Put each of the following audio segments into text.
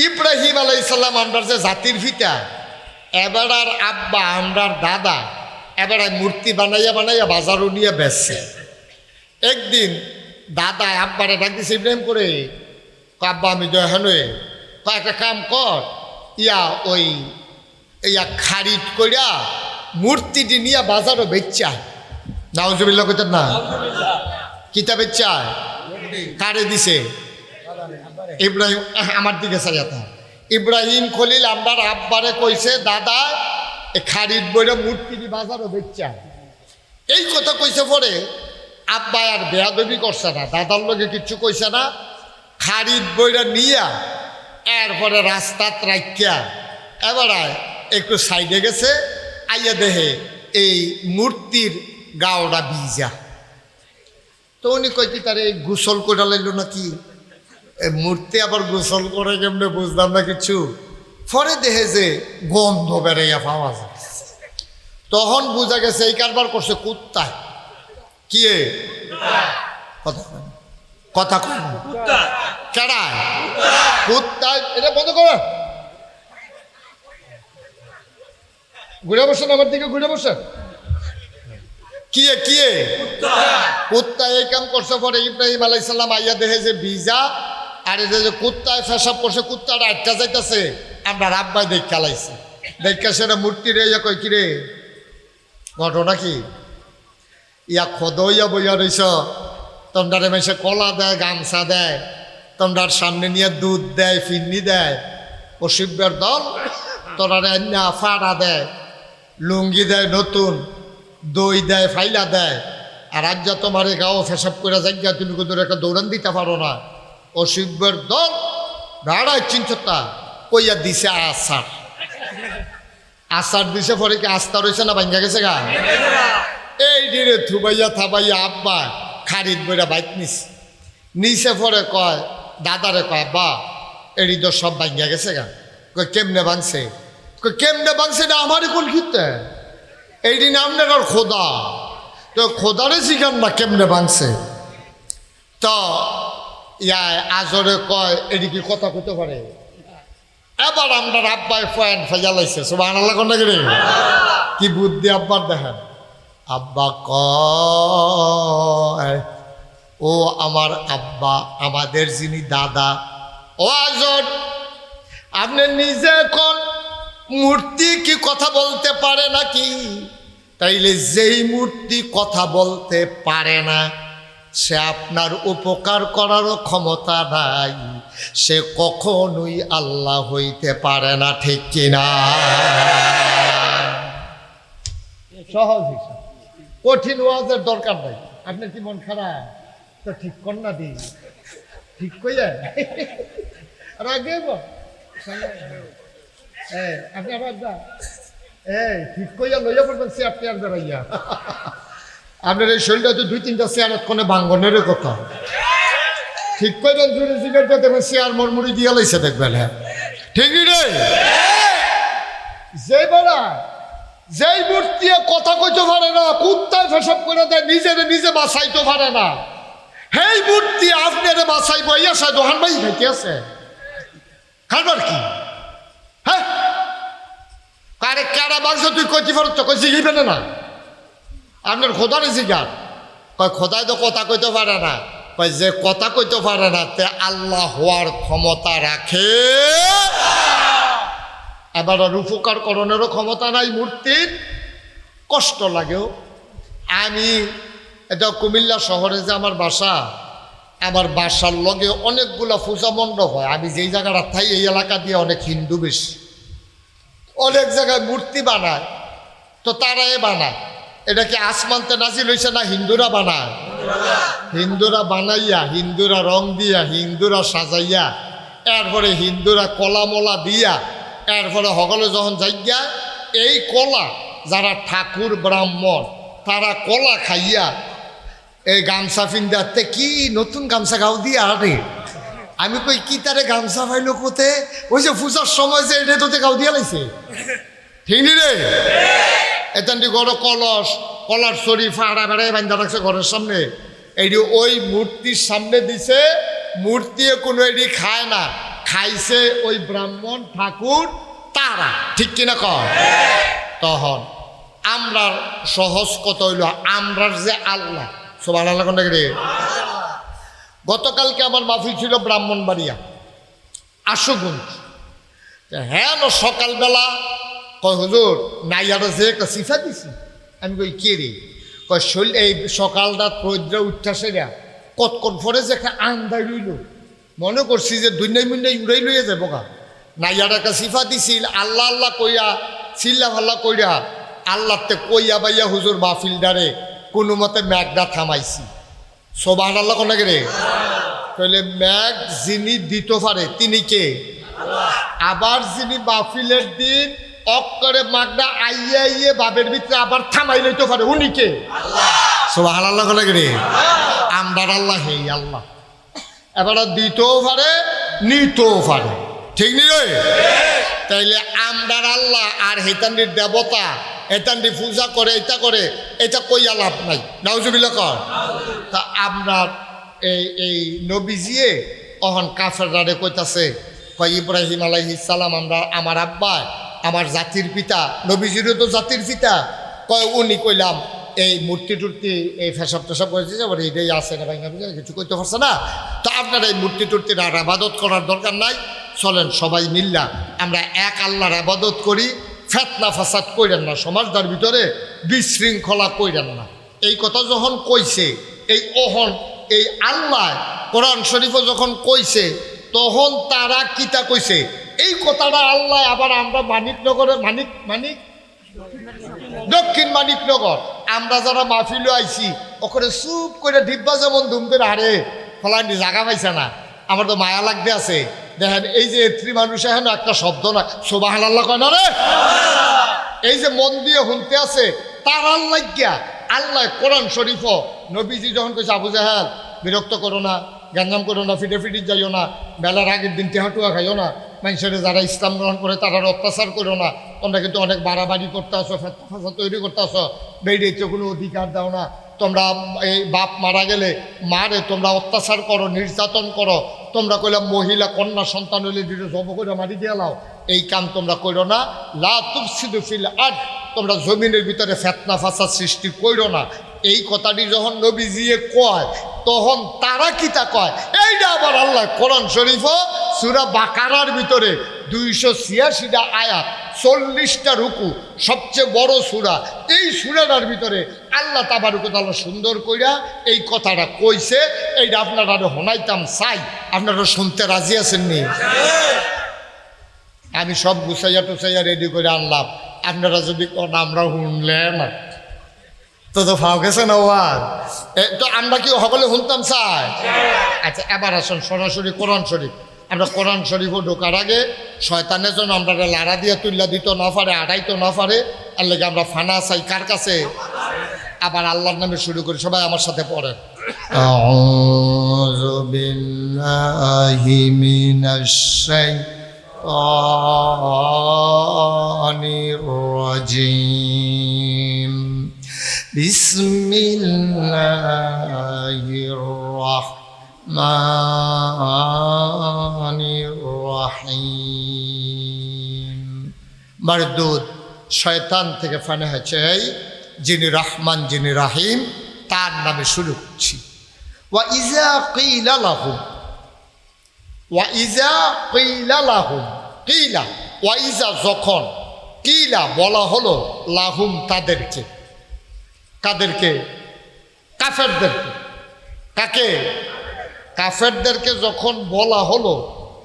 ইব্রাহিম আলাইহিস সালাম আমরার যে জাতির পিতা, এবার আর আব্বা আমরার দাদা এবার মূর্তি বানাইয়া বানাইয়া বাজারও নিয়ে বেচছে। একদিন দাদা আব্বারে ডাক দিছে ইব্রাহিম করে, আব্বা আমি দয়াহানে একটা কাম কর, ওই খারিদ কইরা মূর্তিটি নিয়ে বাজারও বেচা। নাউজুবিল্লাহ কইতেন না? কিতা বেচা? কারে দিছে? ইব্রাহিম। আমার দিকে চাইয়া ইব্রাহিম খলিল আমার আব্বারে কইছে, দাদা খারিদ বইরা মূর্তিটি বাজারও বেচা। এই কথা কইছে পরে আব্বা আর বেয়াদবি করছে না, দাদার লগে কিচ্ছু কইছে না। খারিদ বইরা নিয়া এরপরে রাস্তাত রাখিয়া এবার একটু সাইডে গেছে, আইয়া দেহে এই মূর্তির গাওটা ভিজা। তো উনি কইতে তারে গোসল করে লাইল নাকি, মূর্তি আবার গোসল করে কেমনে বুঝলাম না কিছু। পরে দেহে যে গন্ধ বেড়াইয়া পাওয়া যায়, তখন বোঝা গেছে এই কারবার করছে কুত্তায়। কি কথা কয় কেডায়? কুত্তায়। এটা বন্ধ করো, ঘুরে বসেন আমার দিকে, ঘুরে বসেন। কি কুত্তা এই কাম করছে। পরে ইব্রাহিম আলাইহিস সালাম আইয়া দেখে যে ভিজা, আর এটা যে কুত্তায় পেশাব করছে, কুত্তাটা আটকা যাইতেছে। আমরা রাব্বাই দেখ খেলাইছি, দেখা সেটা মূর্তি রে কই কিরে ঘটনা কি? খদইয়া বইয়া রইছ, তোমরারে মেশে কলা দেয়, গামছা দেয়, তোমরার সামনে নিয়ে দুধ দেয়, ফিরনি দেয়, অসিব্যের দল তোরারে ফাড়া দেয়, লুঙ্গি দেয় নতুন, দই দেয়, ফাইলা দেয়। আর আজ যা তোমার গাও ফেসাব করে যাইয়া তুমি কিন্তু একটা দৌড়ান দিতে পারো না। অসিব্যের দল ভাড়ায় চিন্তা কইয়া দিছে আসার দিছে। পরে কি আস্থা রয়েছে না ভাঙ্গা গেছে গা? এই ডিরে থুবাইয়া থাবাইয়া আব্বা খারিদ বইরা বাইক নিচে পরে কয় দাদারে, কয় বা এড়ি তো সব ভাঙ্গা গেছে গা। কয় কেমনে ভাঙছে? কয় কেমনে ভাঙছে না আমারই কোন ক্ষেত্রে, এই দিন আপনার খোদা, তো খোদারে শিখান না কেমনে ভাঙছে। তো আজরে কয় এটি কি কথা কইতে পারে? এবার আমরা আব্বাই ফ্যান ফেজালাইছে। সুবহানাল্লাহ কোন নাকি? কি বুদ্ধি আব্বার দেখেন। আব্বা কয়, ও আমার আব্বা, আমাদের যিনি দাদা, ও আজর আপনি নিজে কোন মূর্তি কি কথা বলতে পারে নাকি? তাইলে যেই মূর্তি কথা বলতে পারে না, সে আপনার উপকার করারও ক্ষমতা নাই, সে কখনোই আল্লাহ হইতে পারে না, ঠিক কিনা? সহজ হিসাব, কঠিন ওয়াজের দরকার নাই। আপনার কি মন খারাপ? তো ঠিক কর না দি, ঠিক কইয়া রাগে আপনি আবার ঠিক কইয়া লইয়া পড়বেন চেয়ার টেয়ার বেড়াইয়া। আপনার এই শরীরটা তো 2-3টা চেয়ারের কোনে ভাঙ্গনের কথা। ঠিক করবেন, জুড়ে জিগারটা দেখবেন চেয়ার মরমুড়ি দিয়ে লাইছে দেখবেন। হ্যাঁ ঠিকই রে। যে বেড়া যেই মূর্তি কথা কইতে পারে না, কুত্তায় ফেসব করে দেয়, নিজে বাঁচাইতে পারে না, সেই মূর্তি আপনার বাঁচাই বইয়া সে দোহান ভাই খাইতে আছে খাবার কি? হ্যাঁ কারে কারা বাংশ তুই কইতে পারো তো? কই জিগিবে না আপনার খোদারে জিগার। কয় খোদায় তো কথা কইতে পারে না। কয় যে কথা কইতে পারে না তে আল্লাহ হওয়ার ক্ষমতা রাখে? এবার আর উপকার করণেরও ক্ষমতা নাই মূর্তির। কষ্ট লাগেও। আমি এটা কুমিল্লা শহরে যে আমার বাসা, আমার বাসার লগে অনেকগুলা পূজা মণ্ডপ হয়। আমি যেই জায়গাটা থাই এই এলাকা দিয়ে অনেক হিন্দু বেশি, অনেক জায়গায় মূর্তি বানায়। তো তারাই বানায়। এটা কি আসমানতে নাজিল হইছে না হিন্দুরা বানায়? হিন্দুরা বানাইয়া, হিন্দুরা রং দিয়া, হিন্দুরা সাজাইয়া, এরপরে হিন্দুরা কলা মলা দিয়া, এরপরে সকলে যখন যাইয়া এই কলা যারা ঠাকুর ব্রাহ্মণ তারা কলা খাইয়া এই গামছা ফিন্দাতে কি নতুন গামছা গাও দিয়া আরে। আমি কই কি তারে গামছা পাইলো কোতে? ওই যে পূজার সময় যে এটা তোতে গাও দিয়া লাইছে, ঠিক নি রে? এতান্টি গড় কলস কলার শরীফ আড়া বেড়ায় বান্ধা রাখছে ঘরের সামনে। এইটি ওই মূর্তির সামনে দিছে। মূর্তি কোনো এটি খায় না, খাইছে ওই ব্রাহ্মণ ঠাকুর তারা, ঠিক কিনা কর? তখন আমরার সহজ কথা হইল আমরার যে আল্লাহ, সুবহানাল্লাহ কোনটা রে? গতকালকে আমার মাহফিল ছিল ব্রাহ্মণবাড়িয়া আশুগঞ্জ। হ্যাঁ সকালবেলা কয় হুজুর নাইয়ারা যে একটা সিফা দিছি। আমি কই কে রে? কয় শৈল এই সকালটা প্রদ্রা উঠতেছে না কতক্ষণ পরে যে একটা আন্দাই রইল, মনে করছি যে দুনিয়ায় মুন্যায় উড়াই লইয়া যাবো গা। নাইয়ার একটা সিফা দিছিল আল্লাহ আল্লাহ কইয়া চিল্লা ফাল্লা কইয়া আল্লাহতে কইয়া বাইয়া হুজুর মাহফিলদারে কোনো মতে ম্যাগটা থামাইছি। সুবহানাল্লাহ কোন রে? তাহলে ম্যাগ যিনি দিতে পারে তিনি কে? আবার যিনি মাহফিলের দিন অক্করে মাগনা আইয়ে আইয়ে বাবের ভিতরে আবার থামাই লইতে পারে উনি কে? সুবহানাল্লাহ কোন রে? আমরার আল্লাহ হেই আল্লাহ। এবার দিতেও পারে নিতেও পারে, ঠিক নি রে? তাইলে আমরার আল্লাহ আর হেতান্ডির দেবতা হেতান্ডি পূজা করে এটা করে, এটা কইয়া লাভ নাই। নাউজুবিল্লাহ কর। তা আপনার এই নবীজিয়ে অহন কাফেররা কইতাছে কয় ইব্রাহিম আলাইহিস সালাম আমরা আমার আব্বা আমার জাতির পিতা, নবীজিরও তো জাতির পিতা। কয় উনি কইলাম এই মূর্তি টুর্তি এই ফেসব টেসব করেছে যে এটাই আছে না ভাই, কিছু করতে পারছে না। তো আপনার এই মূর্তি টুর্তির আর আবাদত করার দরকার নাই, চলেন সবাই মিল্লা আমরা এক আল্লাহর আবাদত করি, ফেতনা ফাসাদ কইরেন না, সমাজদার ভিতরে বিশৃঙ্খলা কইরেন না। এই কথা যখন কইছে এই ওহন এই আল্লাহ কোরআন শরীফও যখন কইছে তখন তারা কিতা কইছে এই কথাটা আল্লাহ আবার আমরা মানিকনগরে মানিক দক্ষিণ মানিকনগর আমরা যারা মাহফিলে আইছি ওখানে চুপ করে ডিব্বা যেমন ধুমদের হারে ফলানি জায়গা পাইছে না। আমার তো মায়া লাগতে আছে, দেখেন এই যে এত্রী মানুষ এখন একটা শব্দ না সুবহানাল্লাহ কয় না রে? এই যে মন দিয়ে শুনতে আছে তার আল্লাহ গিয়া আল্লাহ কোরআন শরীফ নবীজি যখন কইছে আবু জাহেল বিরক্ত করো না, গ্যাঞ্জাম করো না, ফিটে যাইও না, বেলার আগের দিন টেহাটুয়া খাইও না, মানুষের যারা ইসলাম গ্রহণ করে তারা অত্যাচার করো না, তোমরা কিন্তু অনেক বাড়াবাড়ি করতে আসো, ফেতনা তৈরি করতে আসো, বেরিয়েছে কোনো অধিকার দাও না, তোমরা এই বাপ মারা গেলে মারে তোমরা অত্যাচার করো, নির্যাতন করো, তোমরা কইলাম মহিলা কন্যা সন্তান হইলে দুটো জব করে মারি দিয়ে লাও, এই কাম তোমরা করো না। লা তুফসিদু ফিল আরদ, তোমরা জমিনের ভিতরে ফেতনা ফাসাদ সৃষ্টি করো না। এই কথাটি যখন নবীজিয়ে কয় তখন তারা কিতা কয় এইটা আবার আল্লাহ কোরআন শরীফ সূরা বাকারার ভিতরে 286টা আয়াত 40টা রুকু সবচেয়ে বড় সূরা, এই সূরাটার ভিতরে আল্লাহ তাবারক ওয়া তাআলা সুন্দর কইরা এই কথাটা কইছে। এইটা আপনারা শোনাইতাম চাই, আপনারা শুনতে রাজি আছেন নি? আমি সব গুছাইয়া টুছাইয়া রেডি করে আনলাম, আপনারা যদি কোন আমরা শুনলেন তো ফাও গেছে না ওয়ার তো আমরা কি সকলে শুনতাম চাই? আচ্ছা এবার আসুন সরাসরি কোরআন শরীফ। আমরা কোরআন শরীফও ঢোকার আগে শয়তানের জন্য আমরা লাড়া দিয়ে তুল্লা দিত না পারে, আড়াইতো না পারে, আর লেগে আমরা ফানা চাই কার কাছে? আবার আল্লাহর নামে শুরু করি, সবাই আমার সাথে পড়েন। আউযু বিল্লাহি মিনাশ শাইতানির রাজিম। বিসমিল্লাহির রাহমানির রাহিম। মারদুদ শয়তান থেকে ফানা হয়েছে যিনি রহমান যিনি রাহিম তার নামে শুরু করছি। ওয়া ইযা কিলা লাহুম, ওয়া ইযা কিলা লাহুম, কিলা ওয়া ইযা যখন, কিলা বলা হলো, লাহুম তাদেরকে, কাদেরকে? কাফেরদেরকে। কাকে? কাফেরদেরকে যখন বলা হলো,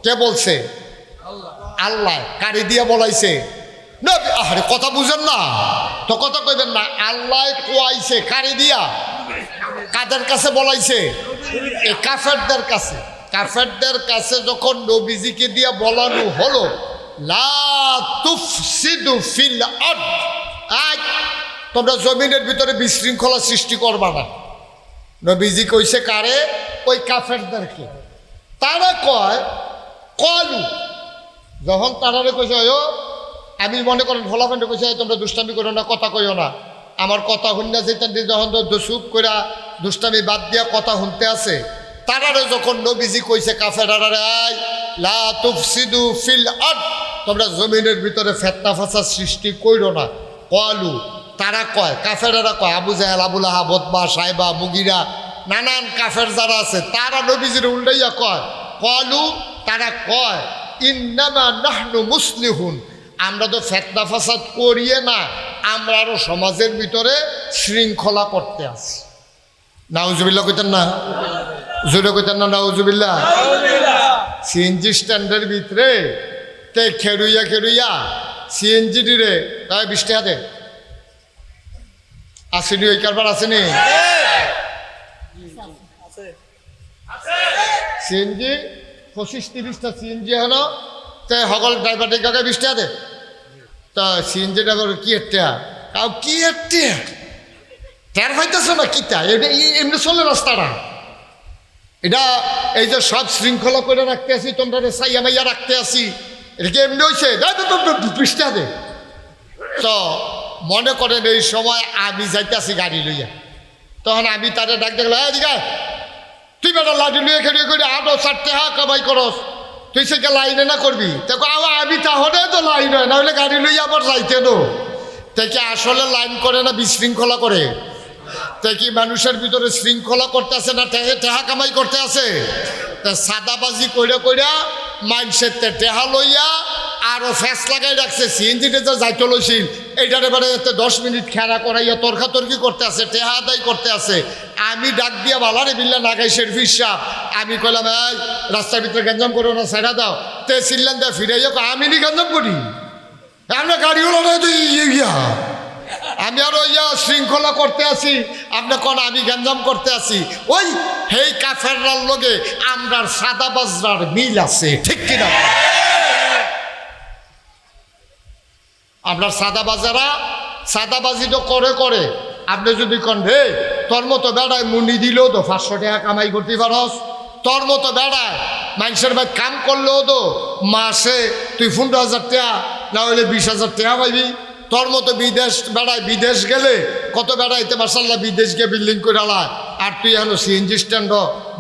কে বলছে? আল্লাহ। কারি দিয়া বলাইছে? নবী। আরে কথা বুঝেন না তো, কথা কইবেন না। আল্লাহ কোয়াইছে কারি দিয়া, কাদের কাছে বলাইছে? এই কাফেরদের কাছে। কাফেরদের কাছে যখন নবীজিকে দিয়া বলানো হলো লা তুফসিদু ফিল আরদ, আজ তোমরা জমিনের ভিতরে বিশৃঙ্খলা সৃষ্টি করবা না। নবীজি কইছে কারে? ওই কাফেরদেরকে। তারা কয় কলু, যখন তারারে কইছে ও আমি মনে করেন ফলাফেন্ডে কইছে তোমরা দুষ্টামি করো না, কথা কইও না, আমার কথা শুননা যেতেন যখন চুপ করে দুষ্টামি বাদ দিয়া কথা শুনতে আছে, তারারে যখন নবীজি কইছে কাফেরারে আয় লা তুফসিদু ফিল আরদ, তোমরা জমিনের ভিতরে ফিতনা ফাসাদ সৃষ্টি কইরো না। ক্বালু, তারা কয়, কাফেরেরা কয়, আবু জাহেল, আবু লাহাব, উতবা, সাইবা, মুগিরা, নানান কাফের যারা আছে তারা নবীজির উল্টাইয়া কয়, ক্বালু, তারা কয়, ইন্নামা নাহনু মুসলিহুন, আমরা তো ফিতনা ফাসাদ করিয়ে না, আমরা আরো সমাজের ভিতরে শৃঙ্খলা করতে আসি। নাউজুবিল্লাহ কইতেন না? জোরে কইতেন না নাউজুবিল্লাহ? সিএনজি স্ট্যান্ডের ভিতরে তে খেরুইয়া খেরুইয়া সিএনজি রে তাই 20 টাকা দে, আসেনি? ওই কারবার আসেনি? সিএনজি 25-30টা সিএনজি হলো, তে সকল ড্রাইভারদের কাকে 20 টাকা দে। তা সিএনজি ড্রাইভার কি একটা কাউ কি একটা টের পাইতেছে না কিতা, এটা এমনি চলে রাস্তাটা। এটা এই যে সব শৃঙ্খলা করে রাখতে আসি, তোমরা সাইয়া মাইয়া রাখতে আসি, এটা কি এমনি হয়েছে? 20 টাকা দে। তো মনে করেন এই সময় আমি যাইতেছি গাড়ি লইয়া, তখন আমি তাদের ডাক দেখলাম, এদিকে তুই বেটা লাঠি লইয়া খেড়ে করে 8-4 টাকা কামাই করস, তুই সেটা লাইনে না করবি? দেখো আমি তাহলে তো লাইন হয় না, হলে গাড়ি লইয়া আবার যাইতে নো। তাকে আসলে লাইন করে না বিশৃঙ্খলা করে? তাই কি মানুষের ভিতরে শৃঙ্খলা করতে আছে না টেহা কামাই করতে আছে? তা সাদাবাজি কইরা কইরা মানুষের টেহা লইয়া আরো ফ্যাস লাগাই রাখছে। সিএনজিতে যে যাইতে লইছিল এইটার এবারে 10 মিনিট খেলা করাইয়া তর্কাতর্কি করতে আছে, টেহা আদায় করতে আছে। আমি ডাক দিয়া বালারে বিল্লা নাগাই শেরফির সাহ, আমি কইলাম, এই রাস্তার ভিতরে গঞ্জাম করো না, সাইডা দাও। তে চিল্লান দেয় ফিরাইয়া, আমি নি গঞ্জাম করি, আমরা গাড়িগুলো ইয়া, আমি আরো ইয়া শৃঙ্খলা করতে আছি, আপনি কোন আমি গঞ্জাম করতে আছি। ওই হেই কাফেররার লগে আমরার সাদাবাজরার মিল আছে, ঠিক কিনা? আপনার সাদাবাজারা সাদাবাজি তো করে করে, আপনি যদি কন রে তোর মতো বেড়ায় মুনি দিলেও তো 500 টাকা কামাই করতে পারস, তোর মতো বেড়ায় মানুষের ভাই কাম করলেও তো মাসে তুই 15,000 টাকা না হলে 20,000 টাকা পাইবি। তোর মতো বিদেশ বেড়ায়, বিদেশ গেলে কত বেড়াইতে মাসাল্লাহ বিদেশ গিয়ে বিল্ডিং করে আলায়, আর তুই এখন সিএনজি স্ট্যান্ড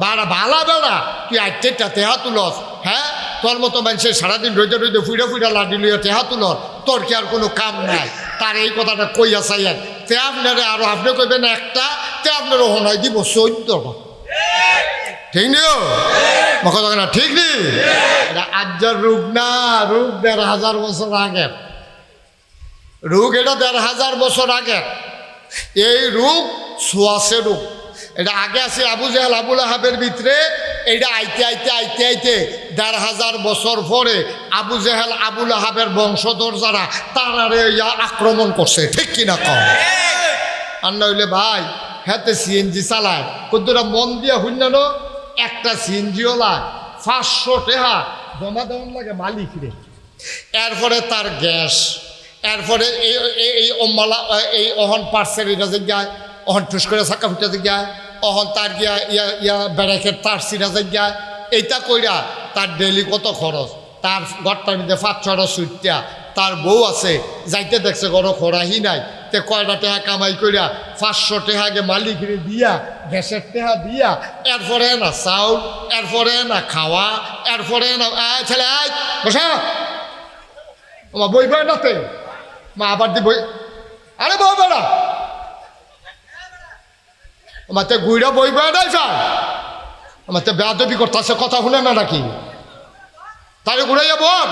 ভাড়া ভালা বেড়া, তুই 8টা টেহা তুলস। হ্যাঁ, তোর মতো মানুষের সারাদিন রইতে রইতে ফুইরা ফুইরা লাডি লইয়া টেহা তুলস, তোর কি আর কোনো কাম নাই? তার এই কথাটা কইয়া চাইয়েন তে আপনারে আরো আপনি কইবেন একটা, তে আপনারও হনাই দিব 14টা। ঠিক নিও কথা না? ঠিক নি? এটা আজ্জার রূপ না, রূপ 1,500 বছর আগের রোগ, এটা 1,500 বছর আগে। এই রোগ সোয়াশে রোগ, এটা আগে আছে আবু জাহেল, আবু লাহাবের ভিতরে। এইটা আইতে আইতে আইতে আইতে 1,500 বছর পরে আবু জাহেল, আবু লাহাবের বংশধর যারা তারারে আক্রমণ করছে, ঠিক কিনা কম? আর না হইলে ভাই হাতে সিএনজি চালায়, কতটা মন দিয়া হইনানো, একটা সিএনজিওলা 500 টাকা জমা দেওয়ান লাগে মালিকরে। এরপরে তার গ্যাস, এরপরে এই অম্মালা এই অহন পার্সেল এটা জায়গায়, অহন ঠুস করে চাকা ফুটা জায়গায়, অহন তার গিয়া ইয়া ব্যারাকের তার সিরা জায়গায়, এইটা কইরা তার ডেলি কত খরচ, তার ঘরটার মধ্যে 5-6টা সুইটটা, তার বউ আছে, যাইতে দেখছে ঘর খরাহি নাই, তে কয়টা টাকা কামাই কইরা 500 টাকা আগে মালিকরে দিয়া, গ্যাসের টাকা দিয়া, এরপরে না চাউল, এরপরে না খাওয়া, এরপরে না ছেলে বসা আমার বই বই নাতে মা আবার দি বই, আরে বই বেড়া আমার তো গুইরা বই বই নাই চাই, আমার তো বেয়াদবি করতেছে, কথা শুনে না নাকি? তাহলে ঘুরাইয়া বল,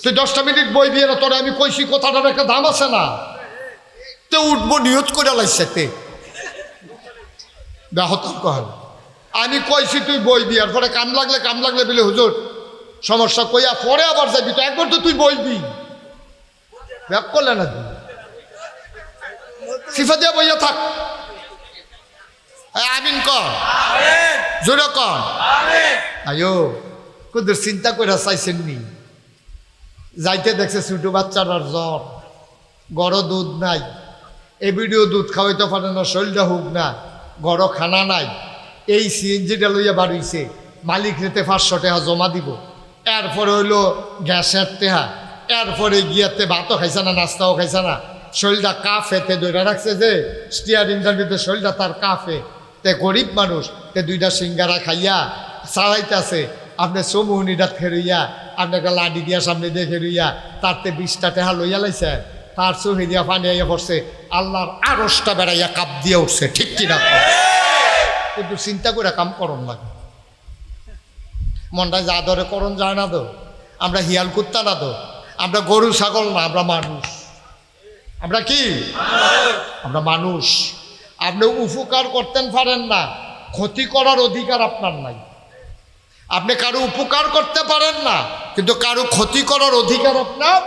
তুই 10টা মিনিট বই দিয়ে না, তোরা আমি কইছি কথাটার একটা দাম আছে না? তে উঠবো নিয়ত করে লাইছে, তে ব্যাহতার কহ আমি কইছি তুই বই দিয়ার পরে কাম লাগলে বলে হুজুর সমস্যা কইয়া পরে আবার যাবি, তো একবার তো তুই বইবি, ব্যাপ করলে না তুই সিফা দিয়া বইয়া থাক। আমিন কর, জোরে কর আয়ো। কুদের চিন্তা করে চাইছেন নি? যাইতে দেখছে ছোট বাচ্চার জ্বর, গড় দুধ নাই, এবিডিও দুধ খাওয়াইতে পারে না, শরীরটা হোক না, গড় খানা নাই, এই সিএনজিটা লইয়া বাড়িছে, মালিক রেতে 500 টাকা জমা দিব, এরপরে হইলো গ্যাসের টেহা, এরপরে গিয়াতে ভাতও খাইছে না, নাস্তাও খাইছে না, শরীরটা কাফেতে ধরে রাখছে, যে স্টিয়ারিংটার ভিতরে শরীরটা তার কাফে। তে গরিব মানুষ, তে 2টা সিঙ্গারা খাইয়া চালাইতেছে, আপনি চমুহনিটা খেরুইয়া আপনাকে লাডি দিয়া সামনে দিয়ে খেরুইয়া তারতে 20টা টেহা লইয়া লাইছে তার চোখে দিয়া পানি আইয়া পড়ছে আল্লাহর আরশটা বেড়াইয়া কাপ দিয়ে উঠছে ঠিক কিনা কিন্তু চিন্তা করে কাম করন লাগে মনটা যা ধরে করণ যায় না তো আমরা হিয়াল কুত্তা না তো আমরা গরু ছাগল না আমরা মানুষ আমরা কি আমরা মানুষ আপনি উপকার করতেন পারেন না ক্ষতি করার অধিকার আপনার নাই আপনি কারো উপকার করতে পারেন না কিন্তু কারো ক্ষতি করার অধিকার আপনার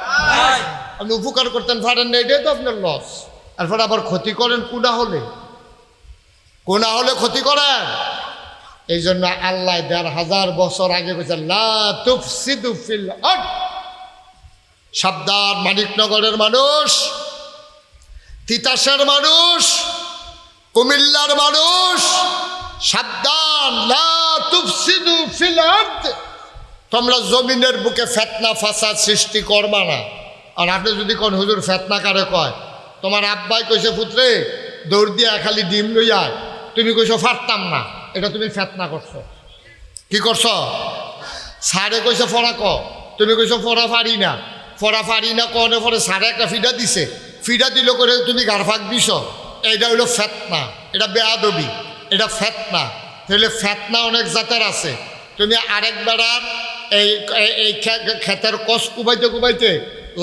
আপনি উপকার করতেন পারেন না এটাই তো আপনার লস তারপরে আবার ক্ষতি করেন কোনা হলে ক্ষতি করেন এই জন্য আল্লাহ ১,৫০০ বছর আগে বলছেন লা তুফসিদু ফিল আরদ সাবধান মানিকনগরের মানুষ তিতাসের মানুষ কুমিল্লার মানুষ সাবধান লা তুফসিদু ফিল আরদ তোমরা জমিনের বুকে ফিতনা ফাসাদ সৃষ্টি করবা না আর আপনি যদি কোন হুজুর ফিতনা কারে কয় তোমার আব্বাই কইছে পুত্রে দৌড় দিয়া খালি ডিম লইয়া তুমি কইছো পারতাম না এটা তুমি ফিতনা করছো কি করছো সারে কইছে ফড়া ক তুমি কইছো ফড়া পারি না কোনে পরে সারে একটা ফিডা দিছে ফিডা দিল করে তুমি গারফাক দিছ এইটা হইলো ফিতনা এটা বেয়াদবি এটা ফিতনা তাহলে ফিতনা অনেক জাতের আছে তুমি আরেক বেড়ার এই ক্ষেতের কষ কুবাইতে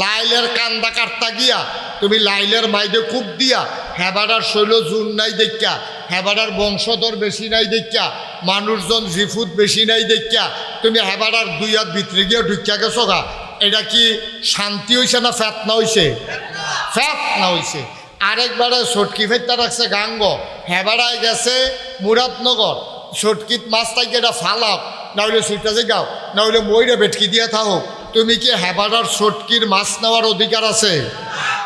লাইলের কান্দা কাটতা গিয়া তুমি লাইলের মাইদে কূপ দিয়া হেবাডার শৈল জুন নাই দেখা হেবাডার বংশধর বেশি নাই দেখা মানুষজন জিফুত বেশি নাই দেখা তুমি হেবাডার 2 হাত ভিতরে গিয়ে ঢুকিয়া গেছো গা এটা কি শান্তি হয়েছে না ফিতনা হয়েছে ফিতনা হয়েছে আরেকবারে ছটকি ফেরতা রাখছে গাঙ্গ হেবাড়ায় গেছে মুরাদনগর ছটকিত মাছ তাইকে এটা ফালাও না হইলে সুইটা যে গাও না হইলে মইরে বেটকি দিয়ে থাকো তুমি কি হেবাড়ার ছটকির মাছ নেওয়ার অধিকার আছে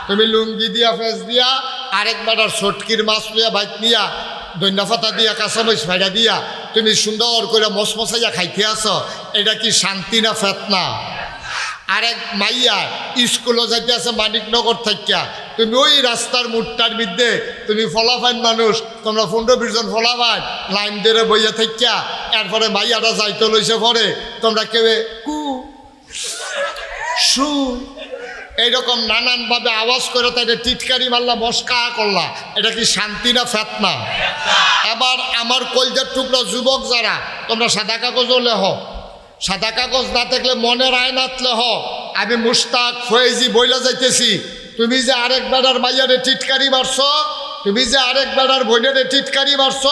তুমি লুঙ্গি দিয়া ফেস দিয়া আরেকবারের ছটকির মাছ লইয়া বাইক নিয়া ধন্যা পাতা দিয়া কাঁচামরিচ ফাইডা দিয়া তুমি সুন্দর করে মশমশাইয়া খাইতে আসো এটা কি শান্তি না ফিতনা আরেক মাইয়া স্কুলে যাইতে আছে মানিকনগর থাকিয়া তুমি ওই রাস্তার মুটটার মধ্যে তুমি ফলাফাইন মানুষ তোমরা 15-20 জন ফলাফাইন লাইন ধরে বইয়া থাকিয়া এরপরে মাইয়াটা যাইতে লইছে পরে তোমরা কেউ কু সু এইরকম নানানভাবে আওয়াজ করে তাই টিটকারি মারলা মস্কা করলা এটা কি শান্তি না ফিতনা এবার আমার কলজার টুকরা যুবক যারা তোমরা সাদা কাগজও লেহ সাদা কাগজ না থাকলে মনের আয়নাতলে হ আমি মুস্তাক ফয়েজি বইলা যাইতেছি তুমি যে আরেক বেড়ার মাইয়ারে টিটকারি মারছ তুমি যে আরেক বেড়ার বইনেরে টিটকারি মারছ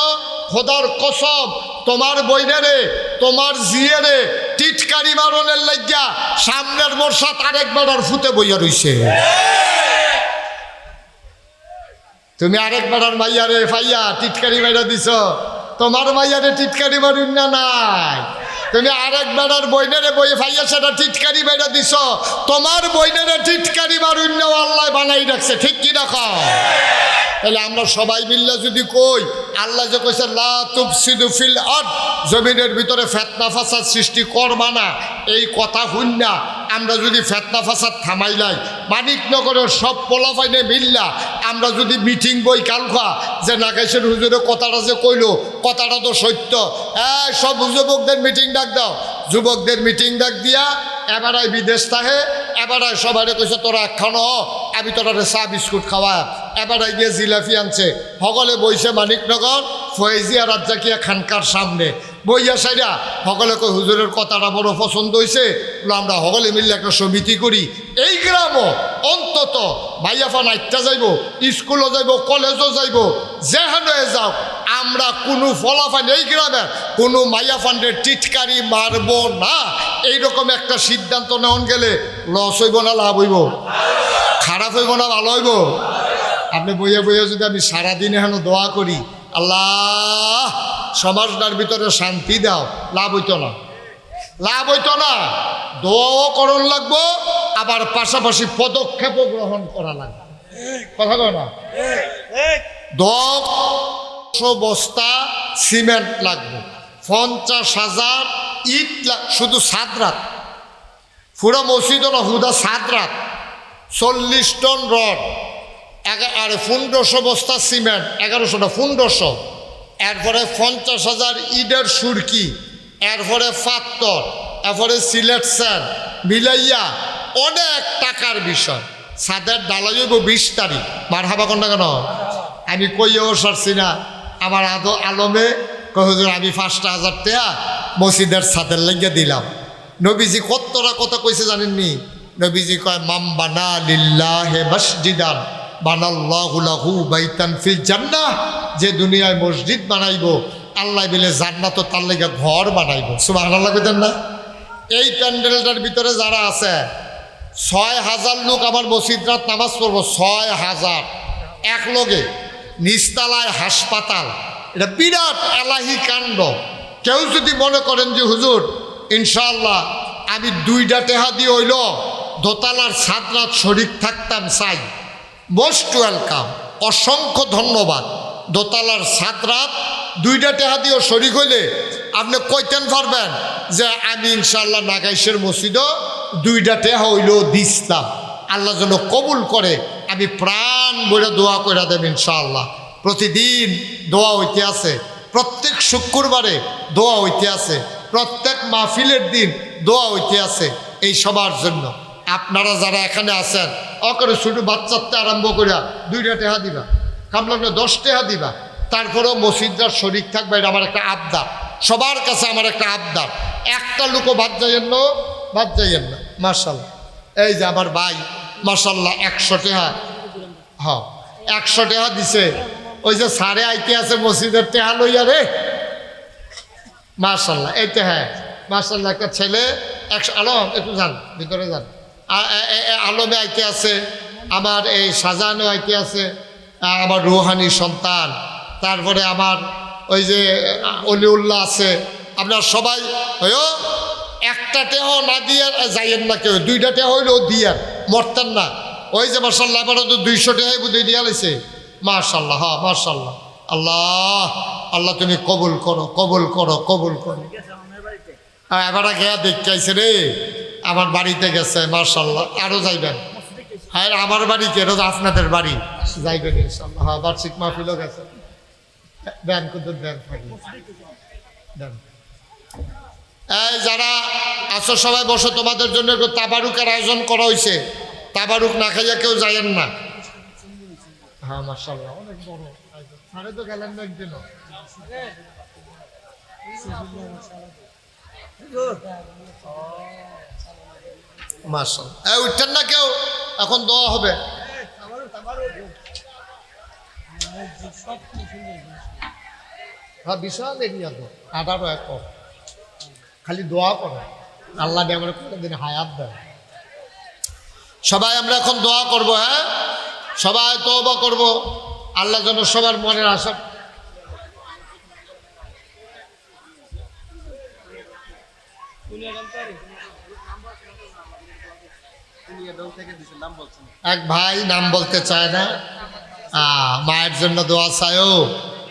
খোদার কসম তোমার বইনেরে তোমার জিয়েরে টিটকারি মারনের লাগিয়া সামনের মোরসাত আরেক বেড়ার ফুতে বইয়া রইছে তুমি আরেক বেড়ার মাইয়ারে ফাইয়া টিটকারি মাইরা দিছ তোমার মাইয়ারে টিটকারি মারুন না নাই তুমি আরেক বেড়ার বইনেরে বই ফাইয়া সেটা টিটকারি বেড়া দিছ তোমার বইনেরে টিটকারি মারুন না আল্লাহ বানাই রাখছে ঠিক কি রাখো তাহলে আমরা সবাই মিল্লা যদি কই আল্লাহ যে কইছে লা তুফসিদু ফিল আরদ জমিনের ভিতরে ফিতনা ফাসাদ সৃষ্টি করবা না এই কথা শুননা আমরা যদি ফিতনা ফাসাদ থামাইলাই মানিকনগরের সব পোলাপাইনে মিল্লা আমরা যদি মিটিং বই কালখা যে নাগাইছেন হুজুরে কথাটা যে কইলো কথাটা তো সত্য সব যুবকদের মিটিং ডাক দাও যুবকদের মিটিং ডাক দিয়া এবারাই বিদেশ থাকে এবারাই সবাই কইছে তোরা একখানো আমি তোরা চা বিস্কুট খাওয়া এবারাই গিয়ে জিলাপি আনছে সকলে বইছে মানিকনগর ফয়েজিয়া রাজ্জাকিয়া খানকার সামনে বইয়া সাইরা সকলে কই হুজুরের কথাটা বড় পছন্দ হয়েছে আমরা সকলে মিললে একটা সমিতি করি এই গ্রামও অন্তত ভাইয়াফান আইটা যাইব স্কুলও যাইব কলেজও যাইব যেখানে যাও আমরা কোনো ফলাফান এই গ্রামে কোনো মাইয়াফান্ডের টিটকারি মারব না এইরকম একটা সিদ্ধান্ত নেওয়া গেলে লস হইব না লাভ হইব খারাপ হইব না ভালো হইব আপনি বইয়ে বইয়ে যদি আমি সারাদিন এখনো দোয়া করি আল্লাহ সমাজটার ভিতরে শান্তি দাও লাভ হইতো না দোয়াও করণ লাগবো আবার পাশাপাশি পদক্ষেপও গ্রহণ করা লাগবে কথা কয় না 10 বস্তা সিমেন্ট লাগবে 50,000 ইট শুধু সাদরাত পুরো মসজিদও না হুদা সাদরাত 40 টন রড আর 1500 বস্তা সিমেন্ট 1100 না 1500 এরপরে 50,000 ইটের সুরকি এরপরে পাত্তর, এরপরে সিলেট স্যার মিলাইয়া অনেক টাকার বিষয়। ছাদের ডালাই হইব 20 তারিখ। মার হাবা কন্যা কেন আমি কইও সারছি না। আমার আলমে কই হুজুর আমি 5,000 টাকা মসজিদের ছাদের লাগিয়ে দিলাম। নবীজি কতটা কথা কইছে জানেননি? নবীজি কয় মাম বানা লিল্লাহি মসজিদান বানাল্লাহু লাহু বাইতান ফিল জান্নাহ। যে দুনিয়ায় মসজিদ বানাইবো আল্লাহ বলে জান্নাত তার লাগা ঘর বানাইবো। সুবহানাল্লাহ কইতেন না? এই প্যান্ডেলটার ভিতরে যারা আছে 6,000 লোক আমার মসজিদরাত নামাজ পড়বো। 6,000 এক লগে, নিচতলায় হাসপাতাল। এটা বিরাট এলাহি কাণ্ড। কেউ যদি মনে করেন যে হুজুর ইনশাআল্লাহ আমি 2টা টেহা দিয়ে হইল দোতলার ছাদরাত শরীক থাকতাম চাই, মোস্ট ওয়েলকাম, অসংখ্য ধন্যবাদ। দোতলার ছাদরাত 2টা টেহা দিয়েও শরীক হইলে আপনি কইতেন পারবেন যে আমি ইনশাআল্লাহ নাগাইশের মসজিদও 2টা টেহা হইলেও দিছিলাম। আল্লাহ যেন কবুল করে। আমি প্রাণ বইরা দোয়া কইরা দেব ইনশাআল্লাহ। প্রতিদিন দোয়া হইতে আছে, প্রত্যেক শুক্রবারে দোয়া হইতে আছে, প্রত্যেক মাহফিলের দিন দোয়া হইতে আছে এই সবার জন্য। আপনারা যারা এখানে আছেন অকরে ছোটো বাচ্চাতে আরম্ভ করিয়া 2টা টেহা দিবা, কামলাকে 10 টেহা দিবা। তারপরেও মসজিদটার শরীক থাকবে। এটা আমার একটা আবদার, সবার কাছে আমার একটা আবদার। একটা লোকও বাদ যাইয়েন না, বাদ যাইয়েন না। মাশাআল্লাহ এই যে আমার ভাই মাশাআল্লাহ 100 টেহা, হ্যাঁ 100 টেহা দিছে। ওই যে সারে আইতে আছে মসজিদের টেহা লইয়া রে। মাশাআল্লাহ এই তো হ্যাঁ মাশাআল্লাহ একটা ছেলে 100। আলম একটু যান ভিতরে যান। আলমে আইতে আছে, আমার এই সাজানো আইতে আছে, আমার রুহানি সন্তান, তারপরে আমার ওই যে অলিউল্লাহ আছে। আপনার সবাই হইও একটা টেহ না দিয়ে যাইয়েন না কেউ, 2টা টেহ হইলেও দিয়ে মরতেন না। ওই যে মাশাআল্লাহ এবারও তো 200 টেহাই বুঝে দিয়া লাইছে। মাশাআল্লাহ, হ্যাঁ মাশাআল্লাহ। আল্লাহ আল্লাহ তুমি কবুল করো, কবুল করো, কবুল করো। এবার গিয়া দেখাইছে রে, আমার বাড়িতে গেছে। মাশাআল্লাহ আরও যাইবেন। হ্যাঁ আমার বাড়ি কে রোজ আপনাদের বাড়ি যাইবেন ইনশাআল্লাহ। হ্যাঁ বার্ষিক মাহফিলও গেছে। দেন কুদুর দেন থাকি দেন। এই যারা আছো সবাই বসো, তোমাদের জন্য একটু তাবারুকের আয়োজন করা হয়েছে। তাবারুক না খাইয়া কেউ যাইয়েন না। হ্যাঁ মাশাআল্লাহ অনেক বড় আয়োজন। সাড়ে তো গেলেন না একদিনও। মাশাআল্লাহ উঠছেন না কেউ, এখন দোয়া হবে। হ্যাঁ বিশাল এরিয়া তো 18 একর। খালি দোয়া করো আল্লাহ আমার কোনদিন হায়াত দেয়। সবাই আমরা এখন দোয়া করব। হ্যাঁ সবাই তওবা করব, আল্লাহ যেন সবার মনের আশা। এক ভাই নাম বলতে চায় না, মায়ের জন্য দোয়া চাইও।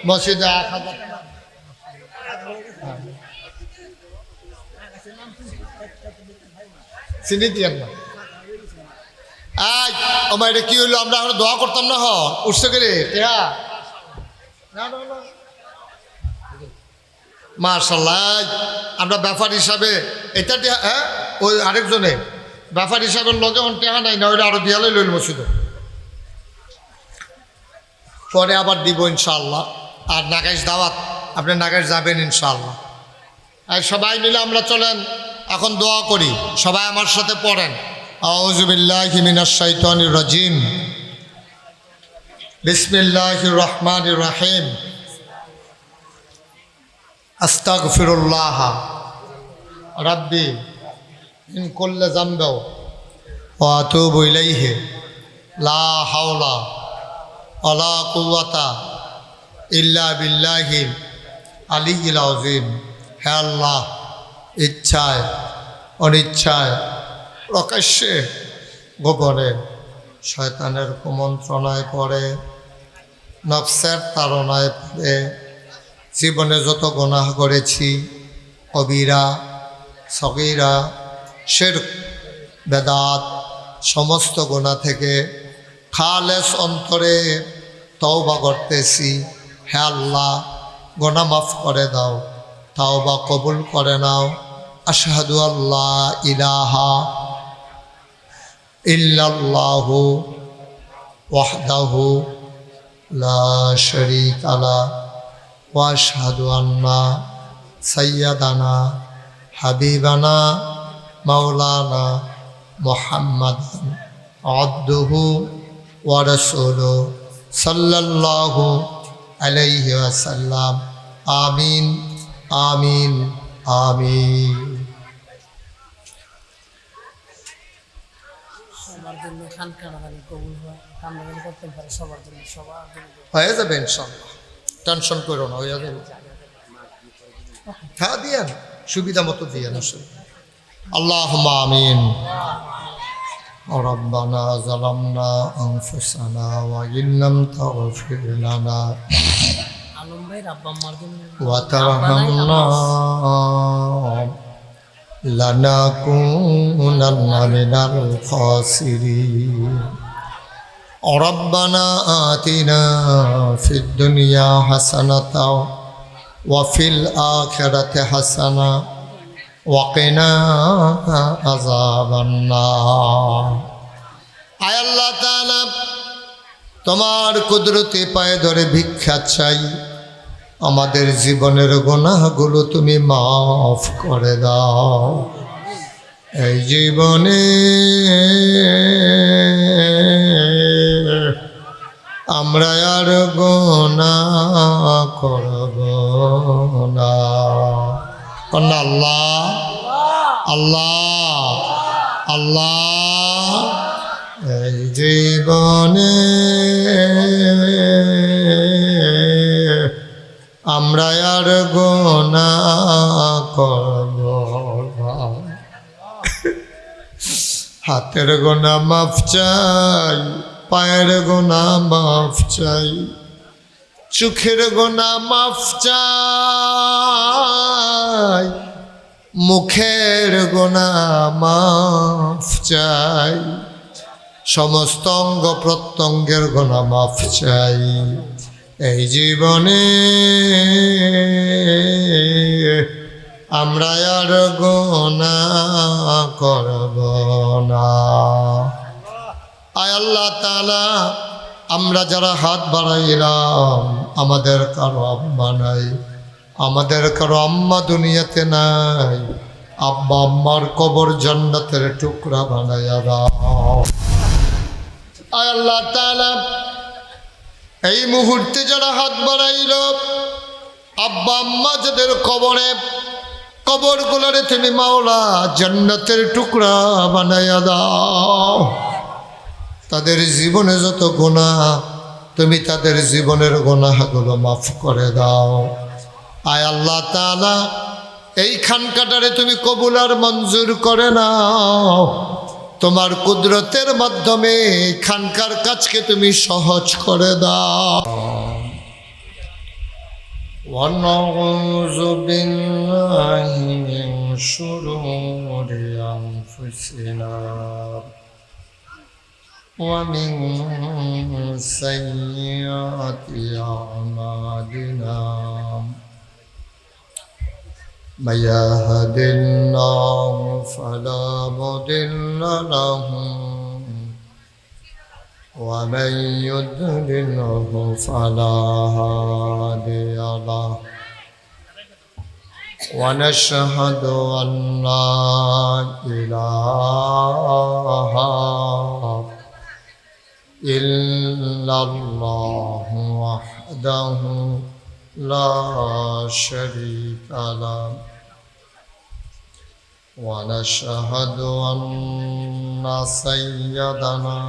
মসজিদে 1000 চিনি দিয়েন না। আমার এটা কি হইলো? আমরা এখন দোয়া করতাম না। উঠছে করে মাশাআল্লাহ আমরা ব্যাপার হিসাবে এটা হ্যাঁ ওই আরেকজনে ব্যাপার হিসাবের লগে টেহা নাই না, ওইটা আরো দিয়ালে লইল মসজিদে। পরে আবার দিব ইনশাআল্লাহ। আর নাগাইশ দাওয়াত, আপনি নাগাইশ যাবেন ইনশাআল্লাহ। আর সবাই মিলে আমরা চলেন এখন দোয়া করি। সবাই আমার সাথে পড়েন আউযু বিল্লাহি মিনাশ শাইতানির রাজিম বিসমিল্লাহির রহমানির রহিম আস্তাগফিরুল্লাহ রাব্বি মিন কুল্লি যামবি ওয়া আতুবু ইলাইহি লা হাওলা ওয়ালা কুওয়াতা ইল্লা বিল্লাহিল আলিয়্যিল আযীম। হে আল্লাহ, ইচ্ছায় অনিচ্ছায় প্রকাশ্যে গোপনে শয়তানের কুমন্ত্রণায় পড়ে, নফসের তাড়নায় পড়ে জীবনে যত গুনাহ করেছি, কবিরা সগীরা শিরক বেদাত সমস্ত গুনাহ থেকে খালেস অন্তরে তওবা করতেছি। হে আল্লাহ, গুনাহ মাফ করে দাও। তাওবা কবুল করে নাও। আশহাদু আল্লা ইলাহা ইল্লাল্লাহু ওয়াহদাহু লা শারীকা লাহু ওয়া আশহাদু আন্না সাইয়্যিদানা হাবিবানা মাওলানা মুহাম্মাদান আবদুহু ওয়া রাসূলুহু সাল্লাল্লাহু আলাইহি ওয়াসাল্লাম। আমিন আমিন আমিন। হয়ে যাবে ইনশাআল্লাহ, টেনশন করো না, হয়ে যাবে। হ্যাঁ দিয়েন, সুবিধা মতো দিয়েন আসলে। আল্লাহুম্মা আমিন। ربنا ظلمنا أنفسنا وإن لم تغفر لنا وترحمنا لنكونن من الخاسرين ربنا آتنا في الدنيا حسنة وفي الآخرة حسنة وقنا عذاب النار। আয় আল্লাহ তাআলা, তোমার কুদরতে পায়ে ধরে ভিক্ষা চাই, আমাদের জীবনের গুনাহগুলো তুমি মাফ করে দাও। এই জীবনে আমরা আর গুনাহ করব না। আল্লাহ আল্লাহ আল্লাহ। এই জীবনে আমরা আর গুনাহ করব না। হাতের গুনাহ মাফ চাই, পায়ের গুনাহ মাফ চাই, চোখের গুনাহ মাফ চাই, মুখের গুনাহ মাফ চাই, সমস্ত অঙ্গ প্রত্যঙ্গের গুনাহ মাফ চাই। এই জীবনে আমরা আর গুনাহ করব না। আয় আল্লাহ তাআলা, আমরা যারা হাত বাড়াইলাম, আমাদের কারো আব্বা নাই, আমাদের কারো আম্মা দুনিয়াতে নাই, আব্বা আম্মার কবর জান্নাতের টুকরা বানাইয়া দাও। আয় আল্লাহ তাআলা, এই মুহূর্তে যারা হাত বাড়াইল, আব্বা আম্মা যাদের কবরে, কবরগুলোরে তুমি মাওলা জান্নাতের টুকরা বানাইয়া দাও। তাদের জীবনে যত গুনাহ, তুমি তাদের জীবনের গুনাহগুলো মাফ করে দাও। আয় আল্লাহ তাআলা, এই খানকাটারে তুমি কবুল আর মঞ্জুর করে নাও। তোমার কুদরতের মাধ্যমে এই খানকার কাজকে তুমি সহজ করে দাও। ওয়ানাউযু বিল্লাহি মিন শুরুরি আনফুসিনা ومن سيئات أعمالنا من يهد الله فلا مضل له ومن يضلله فلا هادي له ونشهد أن لا إله إلا الله وحده لا شريك له ونشهد أن سيدنا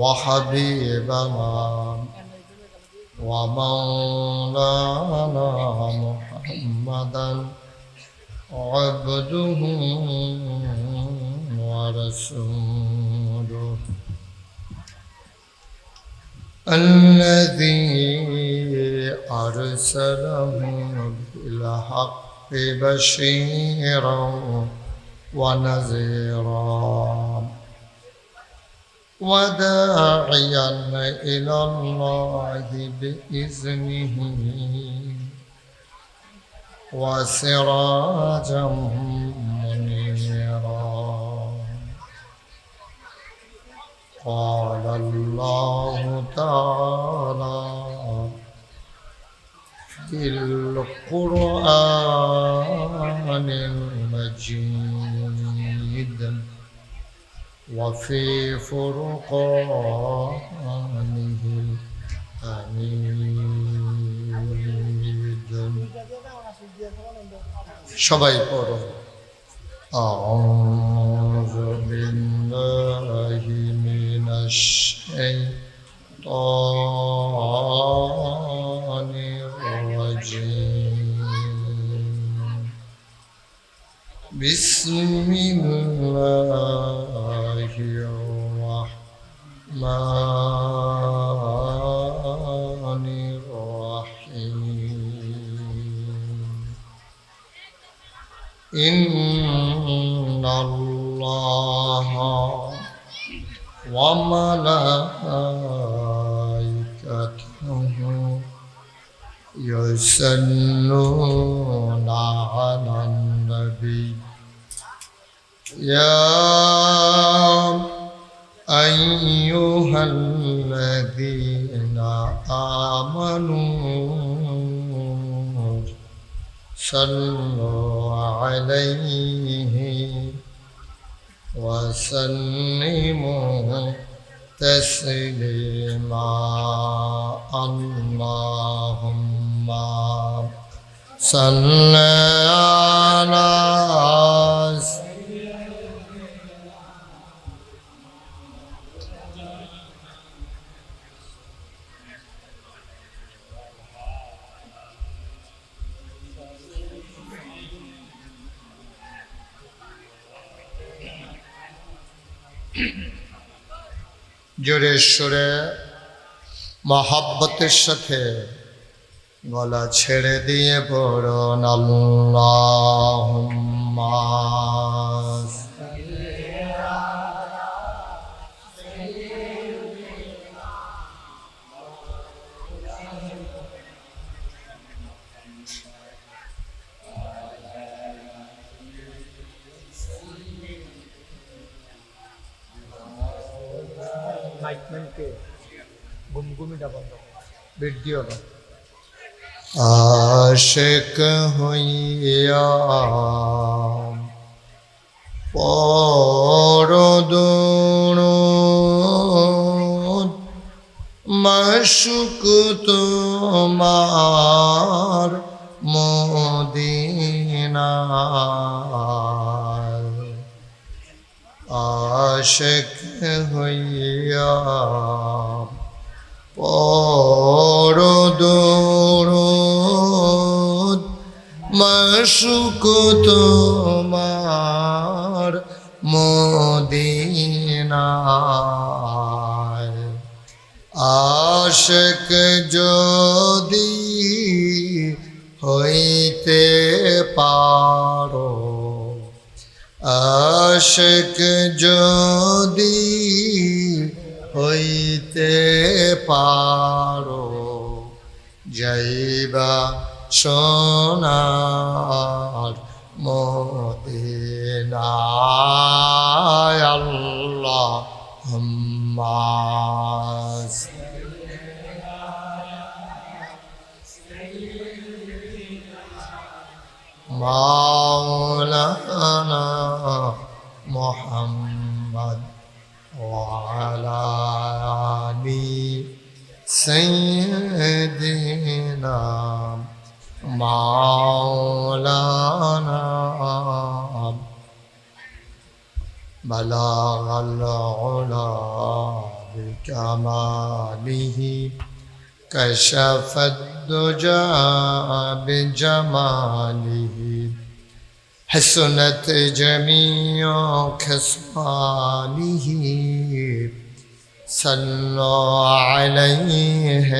وحبيبنا ومولانا محمدا عبده ورسوله الذي أرسله بالحق بشيرا ونذيرا وداعيا إلى الله بإذنه وسراجا منيرا قال الله تعالى في القرآن المجيد وفي فرقانه الحميد সবাই পড়ো أعوذ بالله من الشيطان الرجيم بسم الله الرحمن الرحيم إن الله وملائكته يصلون على النبي يا أيها الذين آمنوا صلوا عليه وسلموا تسليما اللهم صل على জোরে সুরে মহব্বতের সাথে গলা ছেড়ে দিয়ে পড়ুন আল্লাহুম্মা মাইকম্যানকে গুমগুমিটা বন্ধ ভিডিও না আশিক হইয়া পরদুরুদ মাশুক তোমার মদিনা আশিক হইয়া পরদুরুদ মাশুক তোমার মদিনায় আশিক যদি হইতে পারো আশিক যদি হইতে পারো যাইবা সোনার মদিনায় আল্লাহুম্মা মাওলানা মুহাম্মদ وعلى آل سيدنا مولانا بلغ العلا بكماله كشف الدجى بجماله حسنت جميع خصاله صلوا عليه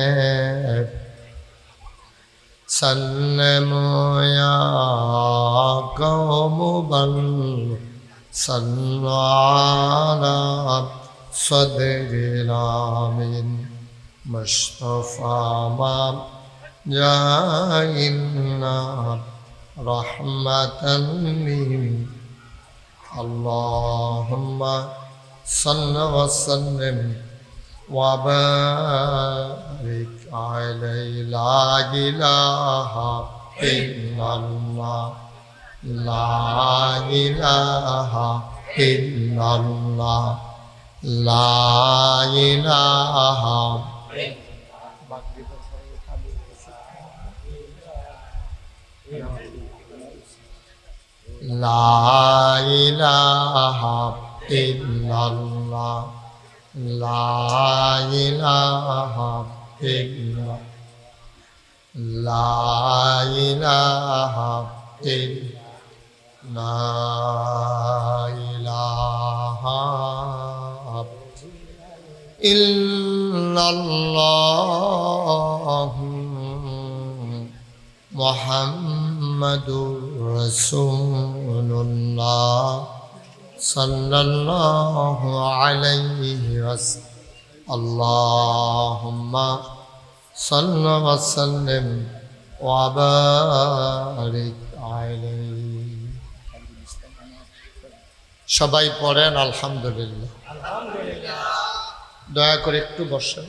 سلموا يا قوم بل صلوا على صدر الآمين مصطفى ما جاءنا رحمة منك اللهم صل وسلم وبارك عليه لا إله إلا الله لا إله إلا الله لا إله لا إله إلا الله لا إله إلا لا إله إلا لا إله إلا الله محمد رسول الله صلى الله عليه وسلم اللهم صل وسلم وبارك عليه সবাই পড়েন আলহামদুলিল্লাহ। দয়া করে একটু বসেন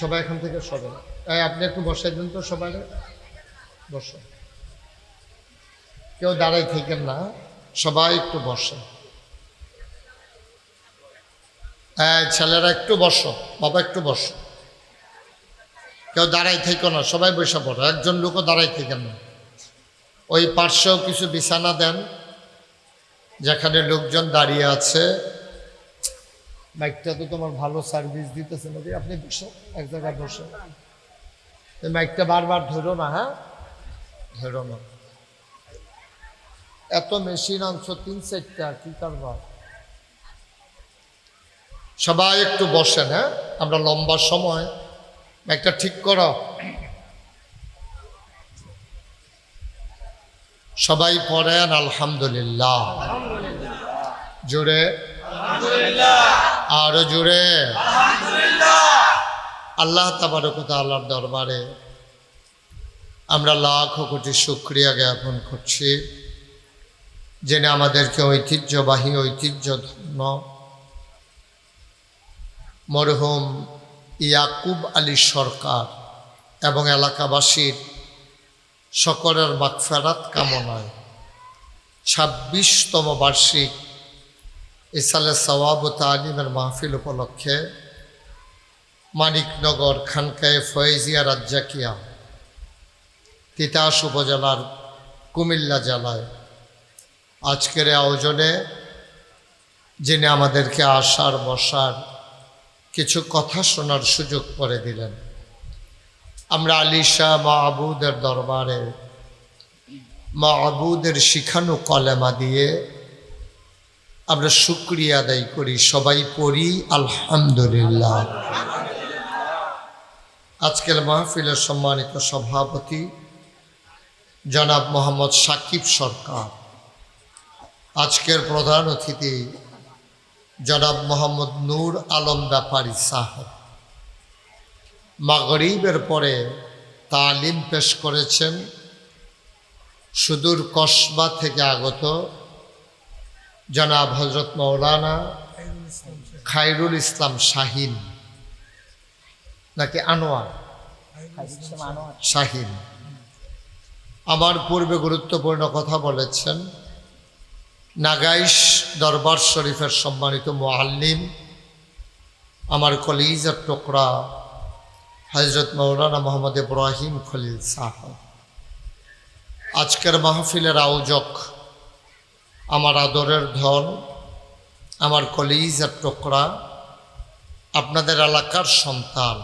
সবাই, এখান থেকে সবেন। আপনি একটু বসে দিন তো, সবাই বসে, কেউ দাঁড়াই থাকেন না, সবাই একটু বসে। ছেলেরা একটু বসো, বাবা একটু বসো, কেউ দাঁড়াই থেকো না, সবাই বসে পড়ো, একজন লোকও দাঁড়াই থাকেন না। ওই পার্শ্বেও কিছু বিছানা দেন যেখানে লোকজন দাঁড়িয়ে আছে। মাইকটা তো তোমার ভালো সার্ভিস দিতেছে নাকি, আপনি বসো এক জায়গায় বসে, মাইকটা বারবার ধরো না, হ্যাঁ ধরো না। এত মেশিন আনছো 3-4টা, কি কারবার। সবাই একটু বসেন, হ্যাঁ আমরা লম্বা সময়, মাইকটা ঠিক করো। সবাই পড়েন আলহামদুলিল্লাহ। জোরে আরো জোরে। আল্লাহ তাবারক ওয়া তাআলার দরবারে আমরা লাখো কোটি শুকরিয়া জ্ঞাপন করছি, যিনি আমাদেরকে ঐতিহ্যবাহী ঐতিহ্যধন্য মরহুম ইয়াকুব আলী সরকার এবং এলাকাবাসীর সকলের মাগফিরাত কামনায় ২৬তম বার্ষিক ইসালে সওয়াব ও তালিমের মাহফিল উপলক্ষে মানিকনগর খানকায়ে ফয়েজিয়া রাজ্জাকিয়া তিতাস উপজেলার কুমিল্লা জেলায় আজকের আয়োজনে যিনি আমাদেরকে আসার বসার কিছু কথা শোনার সুযোগ করে দিলেন, আমরা আলিশা মাহবুদের দরবারে মাহবুদের শিখানো কলেমা দিয়ে আমরা শুকরিয়া আদায় করি। সবাই পড়ি আলহামদুলিল্লাহ। আজকের মাহফিলের সম্মানিত সভাপতি জনাব মোহাম্মদ সাকিব সরকার, আজকের প্রধান অতিথি জনাব মোহাম্মদ নূর আলম ব্যাপারী সাহেব, মাগরিবের পরে তালিম পেশ করেছেন সুদূর কসবা থেকে আগত জনাব হজরত মৌলানা খায়রুল ইসলাম শাহিন, নাকি আনোয়ার শাহিন। আমার পূর্বে গুরুত্বপূর্ণ কথা বলেছেন নাগাইশ দরবার শরীফের সম্মানিত মুআল্লিম, আমার কলিজার টুকরা হজরত মৌলানা মোহাম্মদ ইব্রাহিম খলিল সাহেব। আজকের মাহফিলের আয়োজক আমার আদরের ধন, আমার কলিজার টুকরা, আপনাদের এলাকার সন্তান,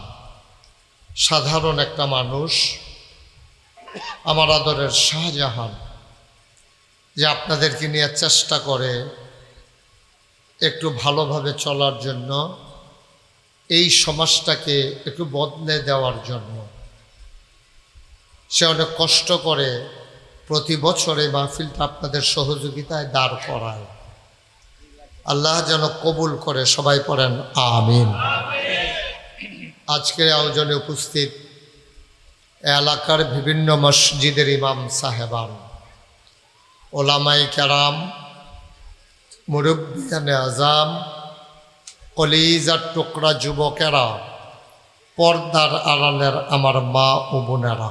সাধারণ একটা মানুষ, আমার আদরের শাহজাহান, যে আপনাদেরকে নিয়ে চেষ্টা করে একটু ভালোভাবে চলার জন্য, এই সমাজটাকে একটু বদলে দেওয়ার জন্য। সে অনেক কষ্ট করে প্রতি বছর এই মাহফিলটা আপনাদের সহযোগিতায় দাঁড় করায়। আল্লাহ যেন কবুল করে, সবাই পড়েন আমিন। আজকের আয়োজনে উপস্থিত এলাকার বিভিন্ন মসজিদের ইমাম সাহেবান, ওলামাই কেরাম, মুরব্বিয়ানে আজাম, কলিজার টুকরা যুবকেরা, পর্দার আড়ালের আমার মা ও বোনেরা,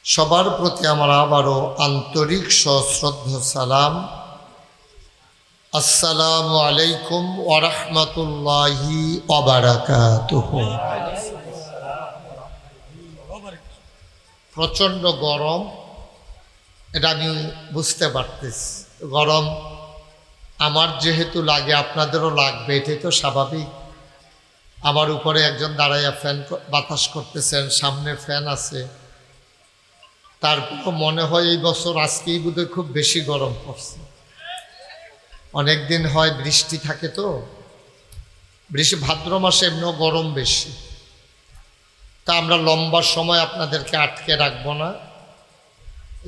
সবার প্রতি আমার আবারও আন্তরিক সশ্রদ্ধ সালাম। আসসালামু আলাইকুম ওয়া রাহমাতুল্লাহি ওয়া বারাকাতুহু। প্রচণ্ড গরম, এটা আমি বুঝতে পারতেছি। গরম আমার যেহেতু লাগে, আপনাদেরও লাগবে, এটাই তো স্বাভাবিক। আমার উপরে একজন দাঁড়াইয়া ফ্যান বাতাস করতেছেন, সামনে ফ্যান আছে, তারপর মনে হয় এই বছর আজকেই বোধহয় খুব বেশি গরম পড়ছে। অনেক দিন হয় বৃষ্টি থাকে, তো ভাদ্র মাসে এমনিও গরম বেশি। তা আমরা লম্বা সময় আপনাদেরকে আটকে রাখবো না,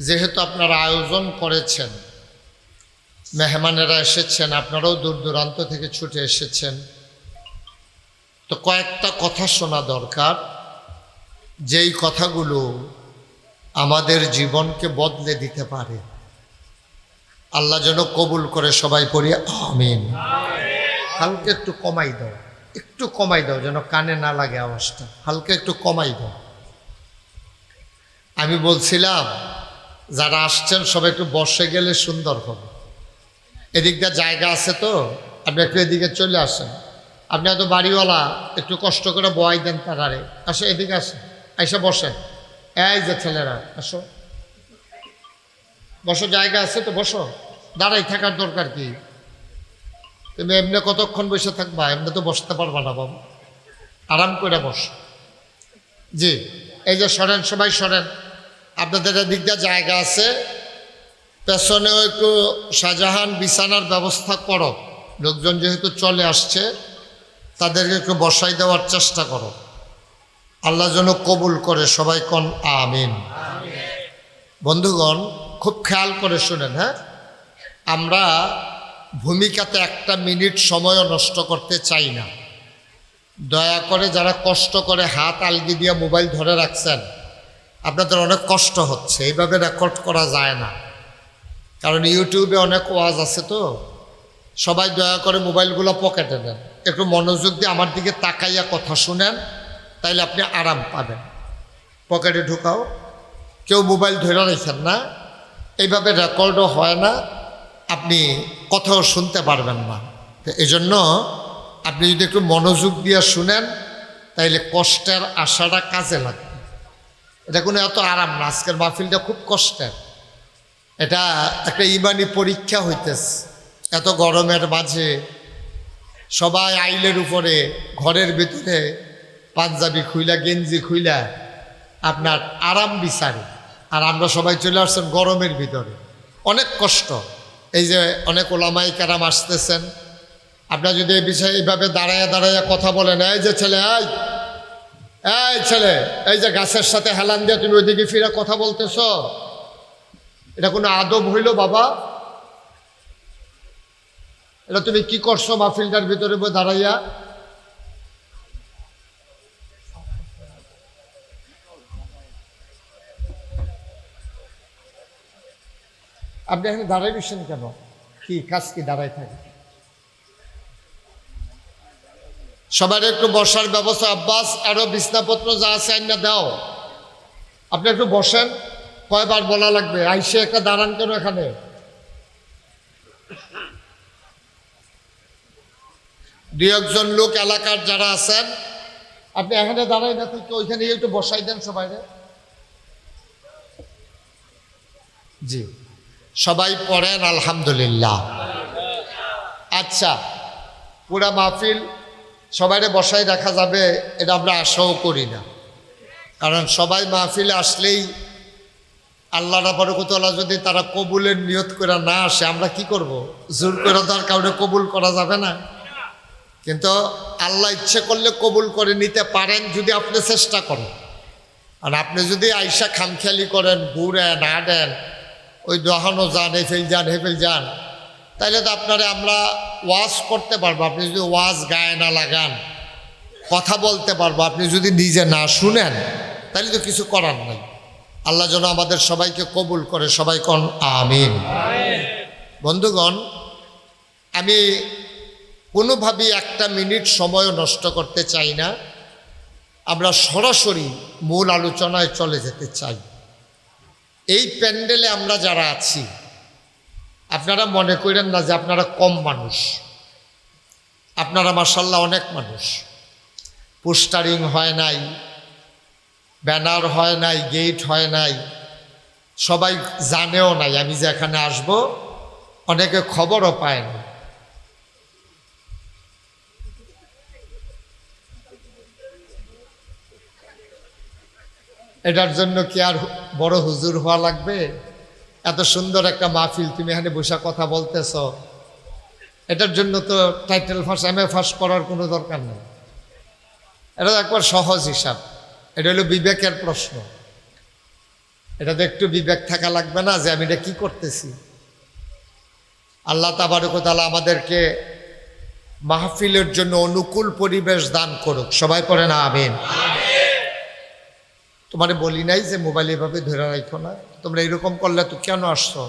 যেহেতু আপনারা আয়োজন করেছেন, মেহমানেরা এসেছেন, আপনারাও দূর দূরান্ত থেকে ছুটে এসেছেন, তো কয়েকটা কথা শোনা দরকার, যেই কথাগুলো আমাদের জীবনকে বদলে দিতে পারে। আল্লাহ যেন কবুল করে, সবাই পড়ি আমিন। হালকা একটু কমাই দাও, একটু কমাই দাও, যেন কানে না লাগে আওয়াজটা, হালকা একটু কমাই দাও। আমি বলছিলাম যারা আসছেন সবাই একটু বসে গেলে সুন্দর হবে। এদিকটা জায়গা আছে তো, আপনি একটু এদিকে চলে আসেন। আপনি এত বাড়িওয়ালা, একটু কষ্ট করে বয়াই দেন তারারে। আসো এদিকে আসেন, আইসা বসেন। এই যে ছেলেরা, আসো বসো, জায়গা আছে তো বসো। দাঁড়াই থাকার দরকার কি? তুমি এমনি কতক্ষণ বসে থাকবা? এমনি তো বসতে পারবা না বাবু, আরাম করে বস। জি, এই যে সরেন, সবাই সরেন। আপনাদের এদিকটা জায়গা আছে, পেছনেও একটু শাহজাহান বিছানার ব্যবস্থা করো। লোকজন যেহেতু চলে আসছে, তাদেরকে একটু বসাই দেওয়ার চেষ্টা করো। আল্লাহ যেন কবুল করে, সবাই কোন আমিন। বন্ধুগণ, খুব খেয়াল করে শুনেন। হ্যাঁ, আমরা ভূমিকাতে একটা মিনিট সময়ও নষ্ট করতে চাই না। দয়া করে যারা কষ্ট করে হাত আলগি দিয়ে মোবাইল ধরে রাখছেন, আপনাদের অনেক কষ্ট হচ্ছে, এইভাবে রেকর্ড করা যায় না, কারণ ইউটিউবে অনেক ওয়াজ আছে। তো সবাই দয়া করে মোবাইলগুলো পকেটে নেন, একটু মনোযোগ দিয়ে আমার দিকে তাকাইয়া কথা শুনেন, তাইলে আপনি আরাম পাবেন। পকেটে ঢুকাও, কেউ মোবাইল ধরে রাখেন না, এইভাবে রেকর্ডও হয় না, আপনি কথাও শুনতে পারবেন না। তো এই জন্য আপনি যদি একটু মনোযোগ দিয়ে শুনেন, তাইলে কষ্টের আশাটা কাজে লাগবে। এটা কোনো এত আরাম না, আজকের মাহফিলটা খুব কষ্টের। এটা একটা ইমানি পরীক্ষা হইতেছে। এত গরমের মাঝে সবাই আইলের উপরে, ঘরের ভিতরে পাঞ্জাবি খুইলা, গেঞ্জি খুইলা আপনার আরাম বিচারে, আর আমরা সবাই চলে আসছেন গরমের ভিতরে। অনেক কষ্ট। এই যে অনেক ওলামাই কেরাম আসতেছেন, আপনারা যদি এই বিষয়ে এইভাবে দাঁড়াইয়া দাঁড়াইয়া কথা বলেন, এই যে ছেলে, এই ছেলে, এই যে গাছের সাথে হেলান দিয়ে তুমি ওইদিকে ফিরে কথা বলতেছ, এটা কোনো আদব হইল বাবা? এটা তুমি কি করছো মাহফিলটার ভিতরে দাঁড়াইয়া? আপনি এখানে দাঁড়াই দিচ্ছেন কেন? কি কাজ, কি দাঁড়াই থাকে? সবার একটু বসার ব্যবস্থা। আব্বাস, আরো বিছনাপত্র যা আছে আইনা দাও। আপনি একটু বসেন। কয়বার বলা লাগবে? আইসে একটা দাঁড়ান কেন এখানে? দুই একজন লোক এলাকার যারা আছেন, আপনি এখানে দাঁড়াই না থেকে ওইখানে একটু বসাই দেন সবাই। জি, সবাই পড়েন আলহামদুলিল্লাহ। আচ্ছা, পুরা মাহফিল সবাইরে বসাই রাখা যাবে এটা আমরা আশাও করি না, কারণ সবাই মাহফিলে আসলেই আল্লাহ বরকতওয়ালা যদি তারা কবুলের নিয়ত করে না আসে, আমরা কি করব? জোর করে তার কাউকে কবুল করা যাবে না। কিন্তু আল্লাহ ইচ্ছে করলে কবুল করে নিতে পারেন যদি আপনি চেষ্টা করেন। আর আপনি যদি আইসা খামখেয়ালি করেন, ঘুরেন, হাঁটেন, ওই দোহানো যান, হেফেল যান, হেফেল যান, তাইলে তো আপনারা আমরা ওয়াজ করতে পারবো। আপনি যদি ওয়াজ গায়ে না লাগান, কথা বলতে পারবো। আপনি যদি নিজে না শুনেন, তাহলে তো কিছু করার নাই। আল্লাহ যেন আমাদের সবাইকে কবুল করে, সবাই কোন আমিন। বন্ধুগণ, আমি কোনোভাবেই একটা মিনিট সময়ও নষ্ট করতে চাই না। আমরা সরাসরি মূল আলোচনায় চলে যেতে চাই। এই প্যান্ডেলে আমরা যারা আছি, আপনারা মনে করেন না যে আপনারা কম মানুষ। আপনারা মাশাআল্লাহ অনেক মানুষ। পোস্টারিং হয় নাই, ব্যানার হয় নাই, গেট হয় নাই, সবাই জানেও নাই আমি যে এখানে আসব, অনেকে খবরও পায় না। এটার জন্য কি আর বড় হুজুর হওয়া লাগবে? এত সুন্দর একটা মাহফিল, তুমি এখানে বসে কথা বলতেছ, এটার জন্য তো টাইটেল ফার্স্ট MA ফার্স্ট করার কোনো দরকার নেই। এটা একবার সহজ হিসাব। এটা হলো বিবেকের প্রশ্ন। এটাতে একটু বিবেক থাকা লাগবে না যে আমি এটা কী করতেছি? আল্লাহ তাবারক ওয়া তাআলা আমাদেরকে মাহফিলের জন্য অনুকূল পরিবেশ দান করুক, সবাই পড়ে না আমিন। তোমারে বলি নাই যে মোবাইল এভাবে ধরে রাখো না, তোমরা এরকম করলে তো কেন আসছো?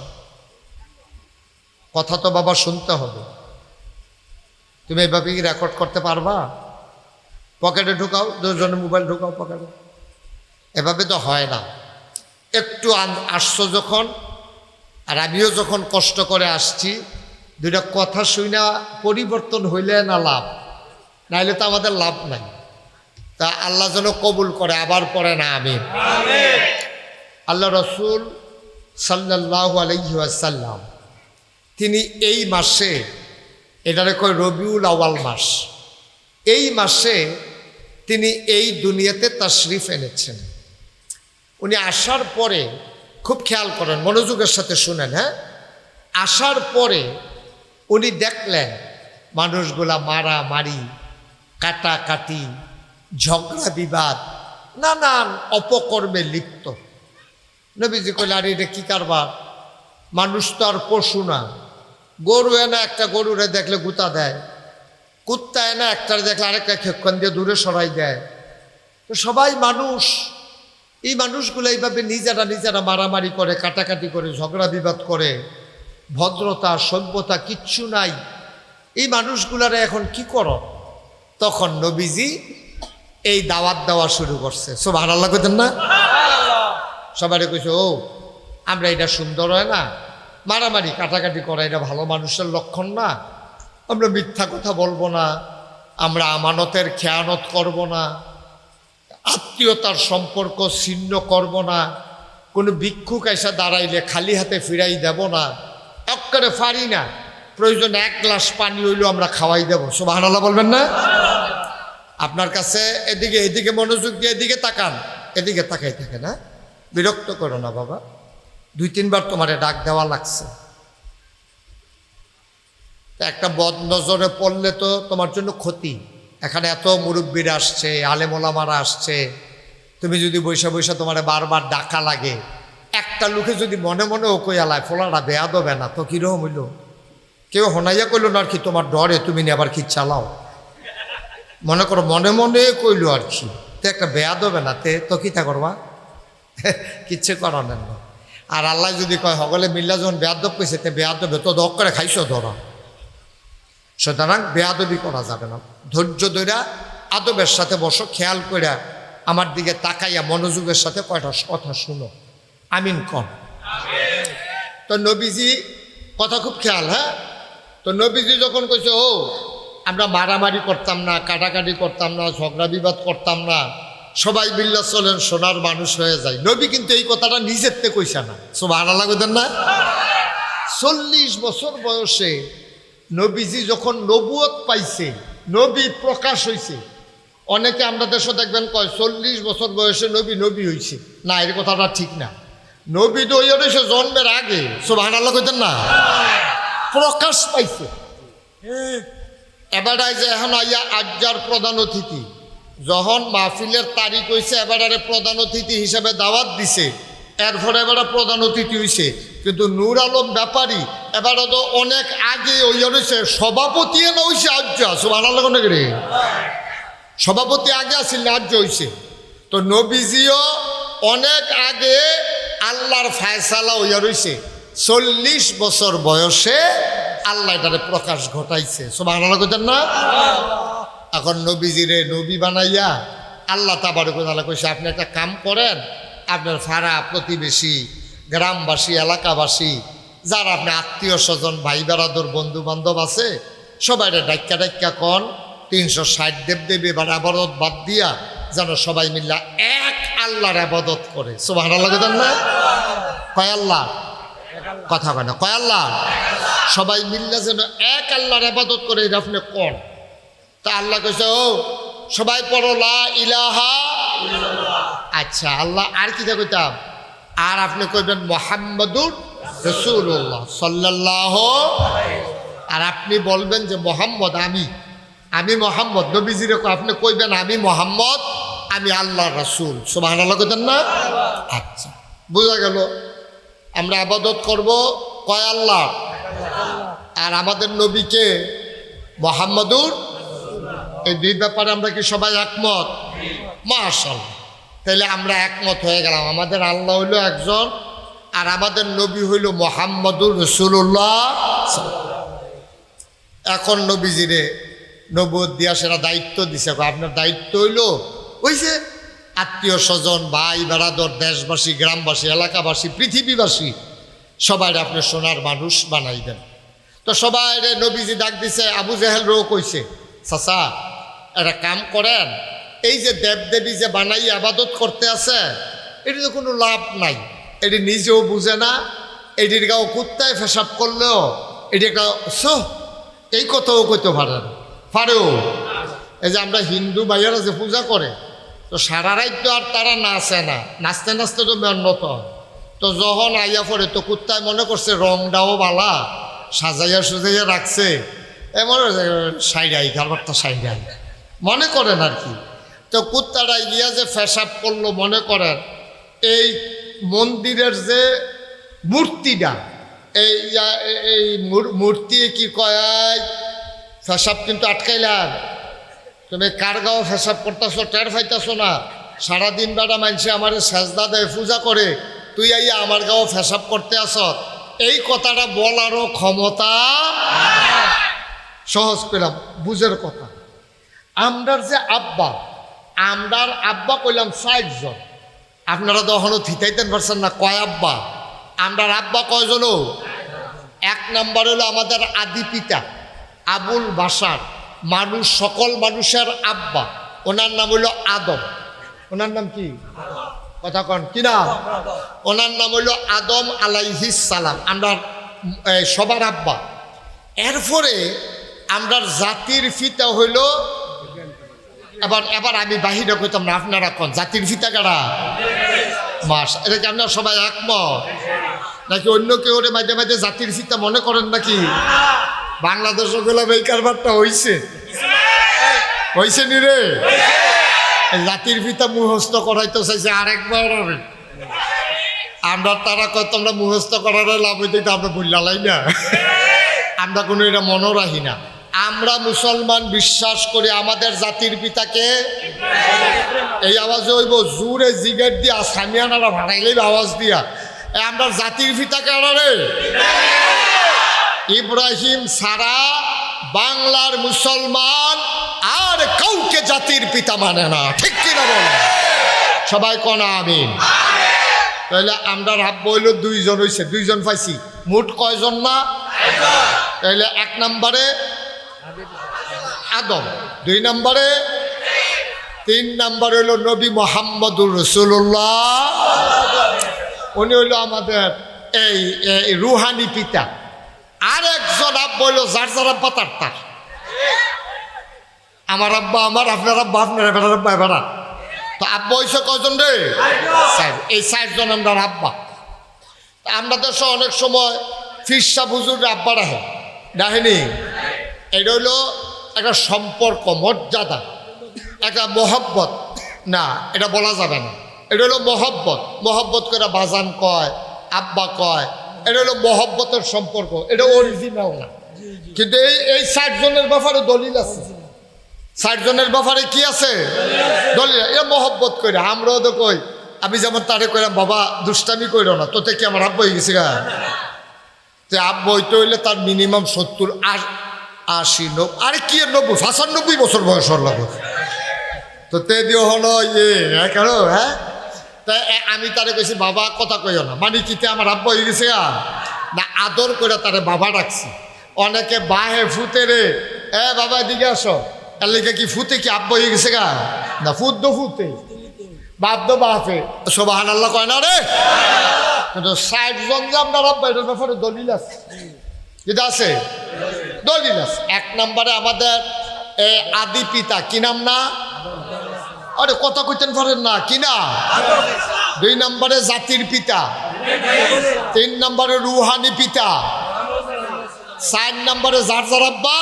কথা তো বাবা শুনতে হবে। তুমি এভাবে কি রেকর্ড করতে পারবা? পকেটে ঢুকাও, দুজনে মোবাইল ঢুকাও পকেটে, এভাবে তো হয় না। একটু আসছো যখন, আর আমিও যখন কষ্ট করে আসছি, দুইটা কথা শুনে পরিবর্তন হইলে না লাভ, নাইলে তো আমাদের লাভ নাই। তা আল্লাহ যেন কবুল করে, আবার পড়ে না আমিন। আল্লাহ রসুল সাল্লাল্লাহু আলাইহি ওয়াসাল্লাম তিনি এই মাসে, এটারে কয় রবিউল আউয়াল মাস, এই মাসে তিনি এই দুনিয়াতে তাশরিফ এনেছেন। উনি আসার পরে, খুব খেয়াল করেন, মনোযোগের সাথে শুনেন, হ্যাঁ, আসার পরে উনি দেখলেন মানুষগুলা মারামারি, কাটাকাটি, ঝগড়া বিবাদ, নানান অপকর্মে লিপ্ত। নবীজি কইল, আরে এটা কী কারবার? মানুষ তো আর পশু না। গরু এনে একটা গরুরে দেখলে গুতা দেয়, কুত্তা এনে একটারে দেখলে আরেকটা খেক্ষণ দিয়ে দূরে সরাই দেয়। তো সবাই মানুষ। এই মানুষগুলো এইভাবে নিজেরা নিজেরা মারামারি করে, কাটাকাটি করে, ঝগড়া বিবাদ করে, ভদ্রতা সভ্যতা কিচ্ছু নাই। এই মানুষগুলারে এখন কি করো? তখন নবীজি এই দাওয়াত দেওয়া শুরু করছে। সুবহানাল্লাহ কইতেন না? সবাই কইছে, ও আমরা এটা সুন্দর হয় না, মারামারি কাটাকাটি করা এটা ভালো মানুষের লক্ষণ না। আমরা মিথ্যা কথা বলবো না, আমরা আমানতের খেয়ানত করব না, আত্মীয়তার সম্পর্ক ছিন্ন করব না, কোনো ভিক্ষুক এসে দাঁড়াইলে খালি হাতে ফিরাই দেব না, এক্কেবারে পারি না, প্রয়োজন এক গ্লাস পানি হইলেও আমরা খাওয়াই দেব। সুবহানাল্লাহ বলবেন না? আপনার কাছে এদিকে এদিকে মনোযোগ দিয়ে এদিকে তাকান, এদিকে তাকাই থাকে না, বিরক্ত করো না বাবা, 2-3 বার তোমারে ডাক দেওয়া লাগছে। একটা বদ নজরে পড়লে তো তোমার জন্য ক্ষতি। এখানে এত মুরব্বীরা আসছে, আলেম ওলামারা আসছে, তুমি যদি বৈশা বৈশা তোমার বারবার ডাকা লাগে, একটা লোকে যদি মনে মনে ও কইয়ালায় ফোলাটা বেয়া দেবে না, তো কীরকম হইল? কেউ হনাইয়া কইল না আর কি, তোমার ডরে তুমি নিয়ে আবার কি চালাও, মনে করো মনে মনে কইল আর কি, তো একটা বেয়া দেবে না, তো কী তা করবা? কিচ্ছু করার না। আর আল্লাহ যদি কয় হগলে মিল্লা যখন বেয়াদব কইছে, তে বেয়াদবে তো দক করে খাইছো ধরা। সুতরাং বেয়াদবি করা যাবে না। ধৈর্য ধইরা আদবের সাথে বসো, খেয়াল কইরা আমার দিকে তাকাইয়া মনোযোগের সাথে কয়টা কথা শুনো। আমিন কন। তো নবীজি কথা খুব খেয়াল, হ্যাঁ। তো নবীজি যখন কইছে, ও আমরা মারামারি করতাম না, কাটাকাটি করতাম না, ঝগড়া বিবাদ করতাম না, সবাই বিল্লাহ চলেন, সোনার মানুষ হয়ে যায়। নবী কিন্তু এই কথাটা নিজের থেকে কইছে না। সুবহানাল্লাহ কইতেন না? 40 বছর বয়সে নবীজি যখন নবুয়ত পাইছে, নবী প্রকাশ হইছে, অনেকে আমরা দেশে দেখবেন কয় 40 বছর বয়সে নবী হইছে। না, এর কথাটা ঠিক না। নবী তো ওই হয়েছে জন্মের আগে। সুবহানাল্লাহ কইতেন না? প্রকাশ পাইছে। এবার যে এখন আইয়া আজ্জার প্রধান অতিথি, যখন মাহফিলের তারিখ হয়েছে, এবারে প্রধান অতিথি হিসেবে দাওয়াত দিছে, এরপরে এবারে প্রধান অতিথি হয়েছে। কিন্তু নূর আলম ব্যাপারী এবারে তো অনেক আগে ওই হয়েছে, সভাপতি না হয়েছে আজ্জা। সুবহানাল্লাহ রে, সভাপতি আগে আসিল না, আজ্জা হয়েছে। তো নবীজিও অনেক আগে আল্লাহর ফায়সালা হইয়া রইছে, 40 বছর বয়সে আল্লাহ এটারে প্রকাশ ঘটাইছে। সুবহানাল্লাহ কইতেন না? এখন নবীজিরে নবী বানাইয়া আল্লাহ তাবারক ওয়া তাআলা কইছে, আপনি একটা কাম করেন, আপনার ফাড়া প্রতিবেশী, গ্রামবাসী, এলাকাবাসী, যারা আপনি আত্মীয় স্বজন, ভাই বেড়াদর, বন্ধু বান্ধব আছে, সবাই ডাক্কা ডাক্কা কন 360 দেবদেবী এবার আবাদত বাদ দিয়া যেন সবাই মিল্লা এক আল্লাহর আবাদত করে। সুবহানাল্লাহ কইতেন না? কয় আল্লাহ? কথা কয় না, কয় আল্লাহ? সবাই মিল্লা যেন এক আল্লাহর আবাদত করে, এটা আপনি কোন? তা আল্লাহ কইছে, ও সবাই পড়ো লা ইলাহা ইল্লাল্লাহ। আচ্ছা আল্লাহ আর কি কইতাম? আর আপনি কইবেন মুহাম্মাদুর রাসূলুল্লাহ সাল্লাল্লাহু আলাইহি। আর আপনি বলবেন যে মোহাম্মদ, আমি মোহাম্মদ। নবীজিরে আপনি কইবেন আমি মোহাম্মদ, আমি আল্লাহর রাসূল। সুবহানাল্লাহ কইতেন না? আচ্ছা বোঝা গেল। আমরা ইবাদত করব কয় আল্লাহ, আর আমাদের নবীকে মুহাম্মাদুর, এই দুই ব্যাপারে আমরা কি সবাই একমত? মাশাআল্লাহ। তাহলে আমরা একমত হয়ে গেলাম, আমাদের আল্লাহ হইল একজন, আর আমাদের নবী হইল মুহাম্মাদুর রাসূলুল্লাহ। এখন নবীজিরে নবুয়ত দিয়া সেরা দায়িত্ব দিছে, আপনার দায়িত্ব হইল ওই যে আত্মীয় স্বজন, ভাই বেড়াদর, দেশবাসী, গ্রামবাসী, এলাকাবাসী, পৃথিবীবাসী সবাই আপনি সোনার মানুষ বানাইবেন। তো সবাই নবীজি ডাক দিছে, আবু জেহেল রো কইছে, চাচা একটা কাম করেন, এই যে দেবদেবী যে বানাই আবাদত করতে আছে, এটি তো কোনো লাভ নাই, এটি নিজেও বুঝে না, এটির গাও কুত্তায় পেশাব করলেও এটি একটা এই কথাও কইতে পারেও। এই যে আমরা হিন্দু ভাইয়ারা যে পূজা করে, তো সারা রাত তো আর তারা নাচে না, নাচতে নাচতে তো মেন্নত। তো যখন আইয়া পড়ে তো কুত্তায় মনে করছে রংটাও বালা, সাজাইয়া সুজাইয়া রাখছে, এমন সাইডাই খাবারটা সাইডাই মনে করেন আর কি। তো কুত্তাটা গিয়া যে পেশাব করলো, মনে করেন এই মন্দিরের যে মূর্তিটা, এই মূর্তি কি কয় পেশাব কিন্তু আটকাইলাম, তুমি কার গাও পেশাব করতেছো টের পাইতেছো না, সারাদিন বেড়া মানছে আমার সেজদা দেয়, পূজা করে, তুই আইয়া আমার গাও পেশাব করতে আস, এই কথাটা বলারও ক্ষমতা। সহজ পেলাম, বুঝের কথা। আমরার যে আব্বা, আমরার আব্বা কইলাম 60 জন, আপনারা তো এখনো থিতাইতেন পারছেন না, কয় আব্বা? আমরার আব্বা কয়জন? এক নাম্বার হলো আমাদের আদি পিতা আবুল বাশার, মানুষ, সকল মানুষের আব্বা, ওনার নাম হইল আদম। ওনার নাম কি? কথা কন কি নাম? ওনার নাম হইল আদম আলাইহিস সালাম, আমরা সবার আব্বা। এরপরে আমরা জাতির পিতা হইল, এবার আমি বাহিরে কইতাম না, আপনারা কন জাতির পিতা কারা? মাস, এটা কি আপনারা সবাই একমত নাকি অন্য কেউ মাঝে মাঝে জাতির পিতা মনে করেন নাকি? বাংলাদেশও গেলাম এই কারবারটা হইছে নি রে? জাতির পিতা মুখস্থ করাইতে চাইছে আরেকবার হবে, আমরা তারা কয় তোমরা মুখস্থ করার লাভ হইতে আমরা বললাই না, আমরা কোনো এটা মনে রাখি না। আমরা মুসলমান বিশ্বাস করি আমাদের জাতির পিতাকে, এই আওয়াজে হইব জোরে জিগের দিয়া সামিয়ানারা ভাড়াইলেই আওয়াজ দিয়া, আমরা জাতির পিতাকে আনারে ইব্রাহিম ছাড়া বাংলার মুসলমান আর কাউকে জাতির পিতা মানে না, ঠিক কিনা বলে? সবাই কোন আমিন। তাহলে আমরা আব্বা হইল 2 জন, হয়েছে 2 জন পাইছি, মোট কয়জন না? তাহলে 1 নম্বরে আদম, 2 নম্বরে, 3 নম্বর হইল নবী মুহাম্মদুর রাসূলুল্লাহ, উনি হইল আমাদের এই রুহানি পিতা। আর একজন আব্বা হইল যার যার আব্বা তার, আমার আব্বা আমার, আপনার আব্বা আপনার, এবার আব্বা এবার। তো আব্বা হয়েছে কয়জন রে? এই 4 জন আমরা আব্বা। আমরা দেশে অনেক সময় ফিরসা বুজুর আব্বা ডাহেনি, এটা হইল একটা সম্পর্ক, মর্যাদা, একটা মহব্বত না, এটা বলা যাবে না, এটা হলো মহব্বত। মহব্বত করে বাজান কয়, আব্বা কয়, এটা হলো মহব্বতের সম্পর্ক, এটা অরিজিনাল না। কিন্তু এই 4 জনের ব্যাপারে দলিল আছে, 60 জনের ব্যাপারে কি আছে দলিল। এ মহব্বত করে আমরাও তো কই, আমি যেমন তারে কইলাম বাবা দুষ্টামি কইরো না, তোতে কি আমার আব্বা হয়ে গেছে গা? তো আব্বা হইতে হইলে তার মিনিমাম 70 80 90, আরে কি 90 95 বছর বয়স হল লাগবে। তো তে দিও হলো কেন হ্যাঁ। তাই আমি তারে কইছি বাবা কথা কইও না, মানে কিতে আমার আব্বা হয়ে গেছে গা না, আদর করে তারে বাবা ডাকছি। অনেকে বাহে ফুতে রে, বাবা এদিকে আসো, এর লেগে কি ফুতে কি আব্বা হয়ে গেছে গা না, ফুট দো ফুতে বাপ দো বাপে, সুবহানাল্লাহ কয় না রে। কিন্তু 60 জন যে আপনার আব্বা, এটার ব্যাপারে দলিল আছে, যেটা আছে দলিল আছে। 1 নম্বরে আমাদের আদি পিতা কি নাম না, আরে কথা কইতেন পারেন না কি না। 2 নম্বরে জাতির পিতা, 3 নম্বরে রুহানি পিতা, 4 নম্বরে যার যার আব্বা।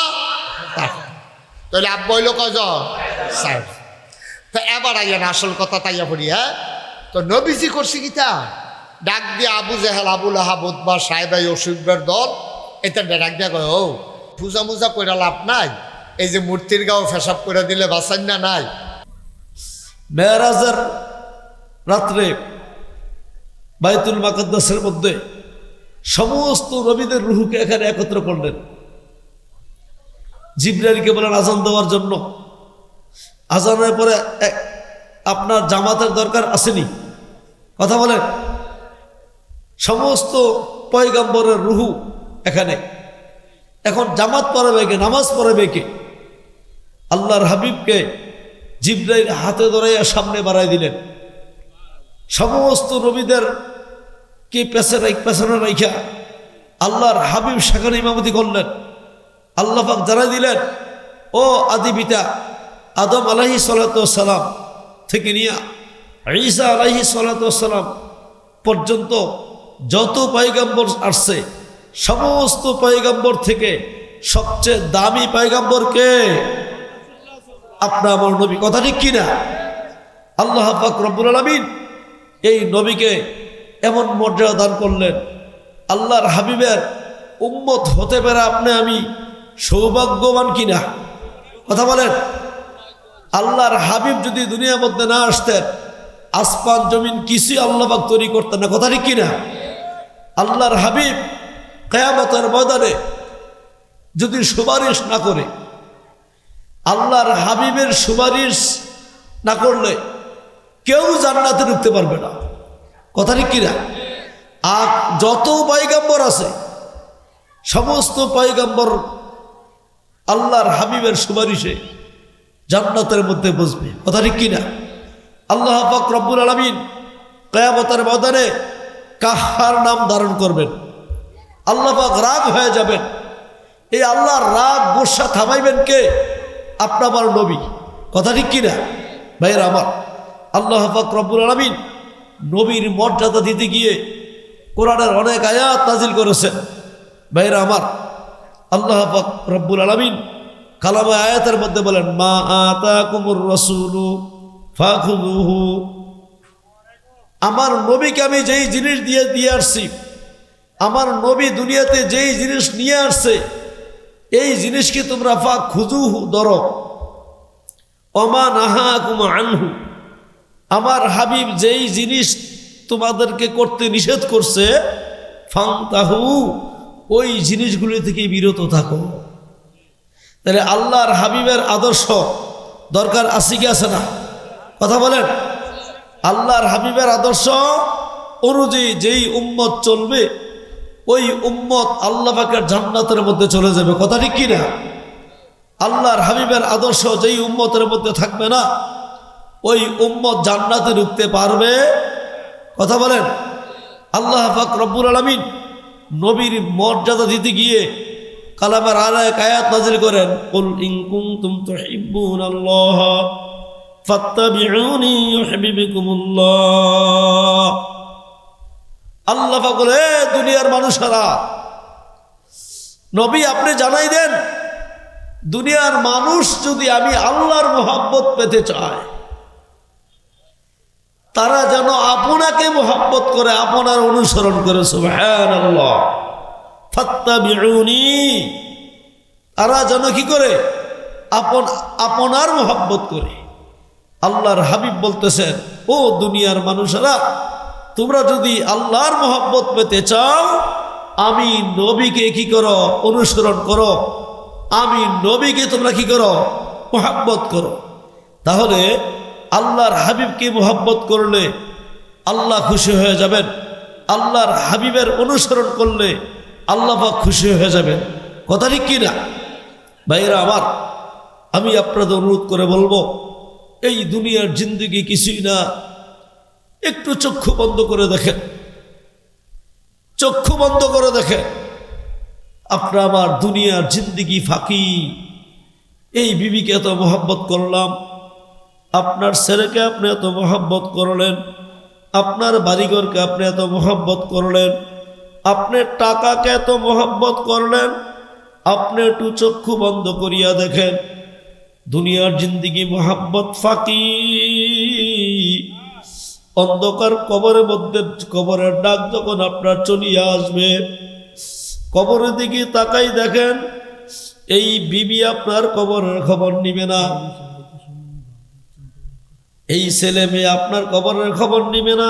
তাহলে আব্বা হইল কয়জন? 4। তো এবার আইয়ান আসল কথা তাইয়া পড়ি। হ্যাঁ, তো নবীজি করছি কিতা ডাক দিয়ে আবু জেহেল আবুল আহাব উতবা সাহেবাই অসুখের দল, এটা ডাক দিয়া কয়, ও পূজা মুজা কইরা লাভ নাই, এই যে মূর্তির গাও ফেসাব করে দিলে বাঁচান না নাই। মেরাজের রাত্রে বাইতুল মাকদ্দাসের মধ্যে সমস্ত নবীদের রূহকে এখানে একত্র করলেন। জিবরাইলকে বলেন আজান দেওয়ার জন্য। আজানের পরে আপনার জামাতের দরকার আসেনি, কথা বলেন। সমস্ত পয়গম্বরের রুহু এখানে, এখন জামাত পড়াবে কে, নামাজ পড়াবে কে? আল্লাহর হাবিবকে জিবরাইল হাতে ধরাইয়া সামনে বাড়াই দিলেন। সমস্ত নবীদের কি পেছনে রাইখা আল্লাহর হাবিব সেখানে ইমামতি করলেন। আল্লাহ পাক জানাই দিলেন, ও আদি পিতা আদম আলাইহিস সালাতু ওয়াস সালাম থেকে নিয়ে ঈসা আলাইহিস সালাতু ওয়াস সালাম পর্যন্ত যত পয়গম্বর আসছে, সমস্ত পয়গম্বর থেকে সবচেয়ে দামি পয়গম্বর কে? আপনার আমার নবী, কথা ঠিক কিনা? আল্লাহ পাক রব্বুল আলামিন এই নবীকে এমন মর্যাদা দান করলেন। আল্লাহর হাবিবের উম্মত হতে পারে আপনি আমি সৌভাগ্যবান কিনা, কথা বলেন। আল্লাহর হাবিব যদি দুনিয়ার মধ্যে না আসতেন, আসমান জমিন কিছুই আল্লাহ পাক তৈরি করতেন না, কথা ঠিক কিনা? আল্লাহর হাবিব কিয়ামতের ময়দানে যদি সুপারিশ না করে, আল্লাহর হাবিবের সুপারিশ না করলে কেউ জান্নাতে ঢুকতে পারবে না, কথা ঠিক কিনা? আর যত পয়গম্বর আছে সমস্ত পয়গম্বর আল্লাহর হাবিবের সুপারিশে জান্নাতের মধ্যে বসবে, কথা ঠিক কিনা? আল্লাহ পাক রব্বুল আলামিন কিয়ামতের ময়দানে কাহার নাম ধারণ করবেন, আল্লাহ পাক রাগ হয়ে যাবেন। এই আল্লাহর রাগ গোসা থামাইবেন কে? আপনার আমার নবী, কথা ঠিক কিনা? ভাইয়েরা আমার, আল্লাহ পাক রব্বুল আলামিন নবীর মর্যাদা দিতে গিয়ে কোরআনের অনেক আয়াত নাজিল করেছেন। ভাইয়েরা আমার, আল্লাহ পাক রব্বুল আলামিন কালামে আয়াতের মধ্যে বলেন, মা আতাকুমুর রাসূলু ফাখুযুহু। আমার নবীকে আমি যেই জিনিস দিয়ে আসছি, আমার নবী দুনিয়াতে যেই জিনিস নিয়ে আসছে, এই জিনিসকে তোমরা ফাখুযুহু ধরো। ওমা নাহাকুম আনহু, আমার হাবিব যেই জিনিস তোমাদেরকে করতে নিষেধ করছে, ফান্তাহু, ওই জিনিসগুলি থেকে বিরত থাকো। তাহলে আল্লাহর হাবিবের আদর্শ দরকার আছে কি আছে না, কথা বলেন। আল্লাহর হাবিবের আদর্শ অনুযায়ী যেই উম্মত চলবে, ওই উম্মত আল্লাহ পাকের জান্নাতের মধ্যে চলে যাবে, কথা ঠিক কিনা? আল্লাহর হাবিবের আদর্শ যেই উম্মতের মধ্যে থাকবে না, ওই উম্মত জান্নাতে ঢুকতে পারবে, কথা বলেন। আল্লাহ পাক রব্বুল আলামিন নবীর মর্যাদা দিতে গিয়ে কালামের আরেক আয়াত নাজিল করেন, কুল ইন কুনতুম তুহিব্বুনাল্লাহ ফাত্তাবিউনি ইউহিব্বুকুমুল্লাহ। আল্লাহ পাক বলে, দুনিয়ার মানুষেরা, নবী আপনি জানাই দেন, দুনিয়ার মানুষ যদি আমি আল্লাহর মহব্বত পেতে চায়, তারা যেন আপনাকে মহব্বত করে, আপনার অনুসরণ করে। সুবহানাল্লাহ। ফাত্তাবিউনি, তারা যেন কি করে? আপনার মোহাব্বত করে। আল্লাহর হাবিব বলতেছেন, ও দুনিয়ার মানুষেরা, তোমরা যদি আল্লাহর মোহাব্বত পেতে চাও, আমি নবীকে কি করো? অনুসরণ করো। আমি নবীকে তোমরা কি করো? মোহাব্বত করো। তাহলে আল্লাহর হাবিবকে মোহাব্বত করলে আল্লাহ খুশি হয়ে যাবেন। আল্লাহর হাবিবের অনুসরণ করলে আল্লাহ পাক খুশি হয়ে যাবেন। কথা ঠিক কি না ভাইরা আমার? আমি আপনাদের অনুরোধ করে বলবো, এই দুনিয়ার জিন্দগি কিছুই না। একটু চক্ষু বন্ধ করে দেখেন, চক্ষু বন্ধ করে দেখেন। আপনার আমার দুনিয়ার জিন্দগি ফাঁকি। এই বিবিকে এত মোহাব্বত করলাম, আপনার ছেলেকে আপনি এত মোহাব্বত করলেন, আপনার বাড়িঘরকে আপনি এত মোহাব্বত করলেন, আপনার টাকাকে এত মোহাব্বত করলেন। আপনি একটু চক্ষু বন্ধ করিয়া দেখেন, দুনিয়ার জিন্দগি মোহাব্বত ফাঁকি। অন্ধকার কবরের মধ্যে কবরের ডাক যখন আপনার চলিয়া আসবে, কবরের দিকে তাকাই দেখেন, এই বিবি আপনার কবরের খবর নিবে না, এই ছেলে মেয়ে আপনার কবরের খবর নিবে না,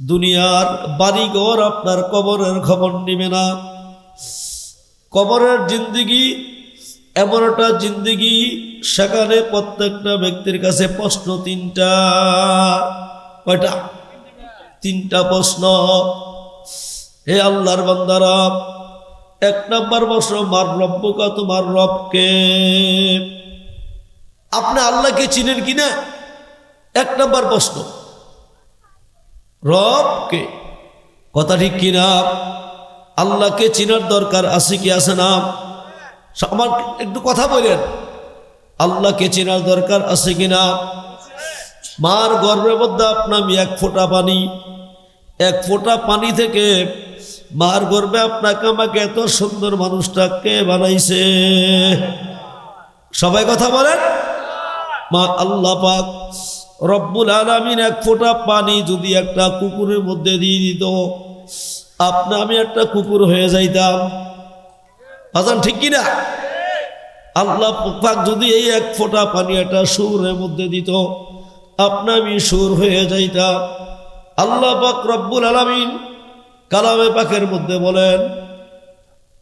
দুনিয়ার বাড়িঘর আপনার কবরের খবর নিবে না। কবরের জিন্দগি এমন একটা জিন্দগি, সেখানে প্রত্যেকটা ব্যক্তির কাছে প্রশ্ন তিনটা। কয়টা? তিনটা প্রশ্ন। হে আল্লাহর বান্দারা, এক নম্বর প্রশ্ন, মার রব্বুকা, তোমার রবকে। আপনি আল্লাহকে চিনেন কিনা? এক নম্বর প্রশ্ন, রবকে। কথা ঠিক কিনা? আল্লাহকে চিনার দরকার আছে কি আছে না? আমার একটু কথা বলেন, আল্লাহকে চেনার দরকার আছে কিনা? মার গর্ভের মধ্যে আপনার এক ফোঁটা পানি, এক ফোঁটা পানি থেকে মার গর্ভে আপনাকে আমাকে এত সুন্দর মানুষটাকে বানাইছে। সবাই কথা বলেন। মা আল্লাহ পাক রব্বুল আলামিন এক ফোঁটা পানি যদি একটা কুকুরের মধ্যে দিয়ে দিত, আমি একটা কুকুর হয়ে যাইতাম। আজান ঠিক কিনা? আল্লাহ পাক যদি এই এক ফোঁটা পানি একটা সুরের মধ্যে দিত, আমি সুর হয়ে যাইতাম। আল্লাহ পাক রব্বুল আলামিন কালামে পাকের মধ্যে বলেন,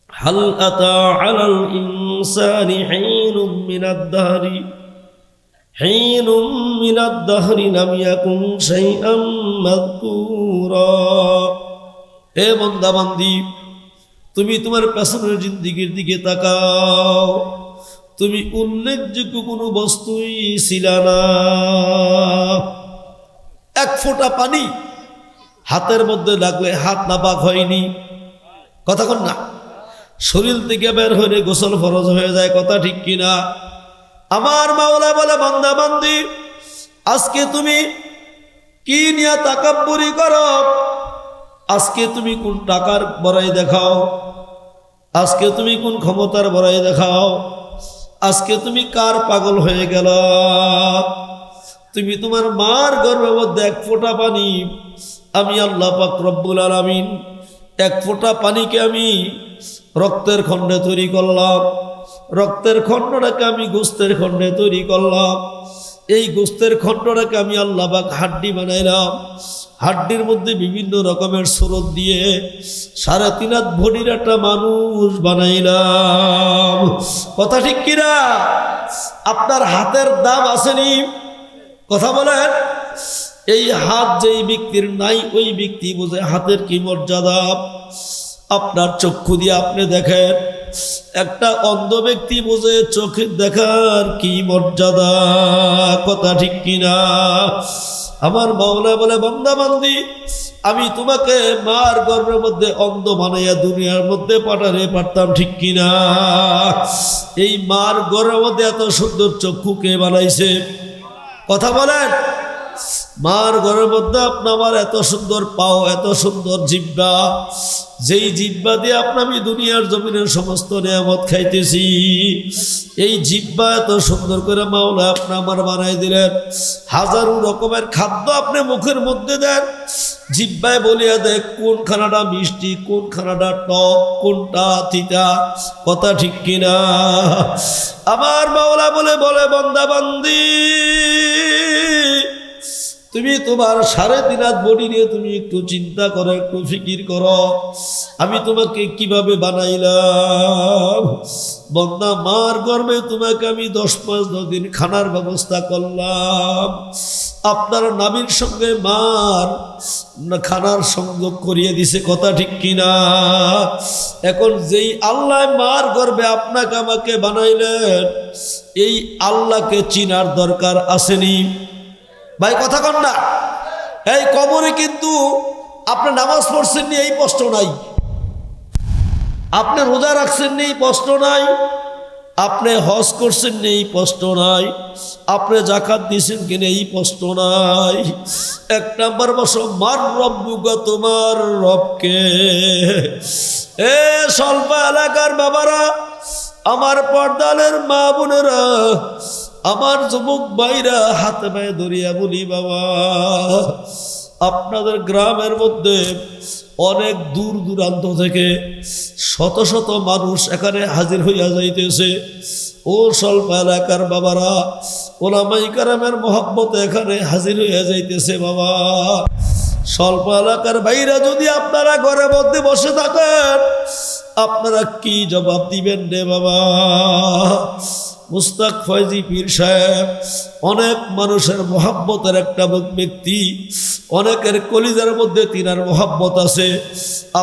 হাল আতা আলাল ইনসানি হিনুম মিনাদ দাহরি লাম ইয়াকুন শাইআম মাযকুরা। হে বান্দা বান্দি, তুমি তোমার পেছনের জিন্দিগির দিকে তাকাও, তুমি উল্লেখযোগ্য কোনো বস্তুই ছিল না। এক ফোঁটা পানি হাতের মধ্যে লাগলে হাত নাপাক হয়নি। কথা কন না? শরীর থেকে বের হয়ে গোসল ফরজ হয়ে যায়। কথা ঠিক কিনা? আমার মাওলা বলে, বান্দা বান্দি, আজকে তুমি কি নিয়ে তাকাব্বুরি করো? আজকে তুমি কোন টাকার বড়াই দেখাও? আজকে তুমি কোন ক্ষমতার বড়াই দেখাও? আজকে তুমি কার পাগল হয়ে গেল? তুমি তোমার মার গর্ভের মধ্যে এক ফোঁটা পানি, আমি আল্লাহ পাক রব্বুল আলামিন এক ফোঁটা পানিকে আমি রক্তের খণ্ডে তৈরি করলাম, রক্তের খণ্ডটাকে আমি গোস্তের খণ্ডে তৈরি করলাম, এই গোস্তের খণ্ডটাকে আমি আল্লাহ পাক হাড্ডি বানাইলাম, হাড্ডির মধ্যে বিভিন্ন রকমের সুরত দিয়ে 3.5 হাত ভরির একটা মানুষ বানাইলাম। কথা ঠিক কিনা? আপনার হাতের দাম আসেনি? কথা বলেন। এই হাত যেই ব্যক্তির নাই, ওই ব্যক্তি বোঝে হাতের কি মর্যাদা। আপনার চক্ষু দিয়ে আপনি দেখেন, একটা অন্ধ ব্যক্তি বোঝে চোখের দেখার কি মর্যাদা। কথা ঠিক কিনা? আমার মাওলা বলে, বান্দা বান্দি, আমি তোমাকে মার গর্ভের মধ্যে অন্ধ বানাইয়া দুনিয়ার মধ্যে পারতাম, ঠিক কিনা? এই মার গর্ভের মধ্যে এত সুন্দর চক্ষু কে বানাইছে? কথা বলেন। মার গর্ভের মধ্যে আমার এত সুন্দর পাও, এত সুন্দর জিহ্বা, যেই জিহ্বা দিয়ে আমি দুনিয়ার জমিনের সমস্ত নিয়ামত খাইতেছি। এই জিহ্বা এত সুন্দর করে মাওলা আমার বানাই দিলেন। হাজারো রকমের খাদ্য আপনি মুখের মধ্যে দেন, জিহ্বায় বলিয়া দেখ কোন খানাটা মিষ্টি, কোন খানাটা টক, কোনটা তিতা। কথা ঠিক কিনা? আমার মাওলা বলে বান্দা বান্দি, তুমি তোমার 3.5 হাত বডি নিয়ে তুমি একটু চিন্তা করো, একটু ফিকির করো, আমি তোমাকে কিভাবে বানাইলাম। বন্দা, মার গর্ভে তোমাকে আমি 10 দিন খানার ব্যবস্থা করলাম, আপনার নাবির সঙ্গে মার খানার সংযোগ করিয়ে দিছে, কথা ঠিক কিনা? এখন যেই আল্লাহ মার গর্ভে আপনাকে আমাকে বানাইলেন, এই আল্লাহকে চিনার দরকার আসেনি? ভাই কথা কন না? এই কবরে কিন্তু আপনি নামাজ পড়ছেন নি এই প্রশ্ন নাই, আপনি রোজা রাখছেন নি এই প্রশ্ন নাই, আপনি হজ করছেন নি এই প্রশ্ন নাই, আপনি জাকাত দিয়েছেন কিনা এই প্রশ্ন নাই। 1 নম্বর প্রশ্ন, মার রব্বুকা, তোমার রবকে। এ স্বল্প এলাকার বাবারা, আমার পর্দালের মা বোনেরা, আমার যুবক ভাইরা, হাতে পায়ে ধরিয়া বলি, বাবা আপনাদের গ্রামের মধ্যে অনেক দূর দূরান্ত থেকে শত শত মানুষ এখানে হাজির হইয়া যাইতেছে। ও স্বল্প এলাকার বাবারা, ওলামায়ে কেরামের মহব্বতে এখানে হাজির হইয়া যাইতেছে। বাবা স্বল্প এলাকার ভাইরা, যদি আপনারা ঘরের মধ্যে বসে থাকেন, আপনারা কি জবাব দিবেন রে বাবা? মুস্তাক ফয়জি পীর সাহেব অনেক মানুষের মহব্বতের একটা ব্যক্তি, অনেকের কলিজার মধ্যে তিনার মহব্বত আছে।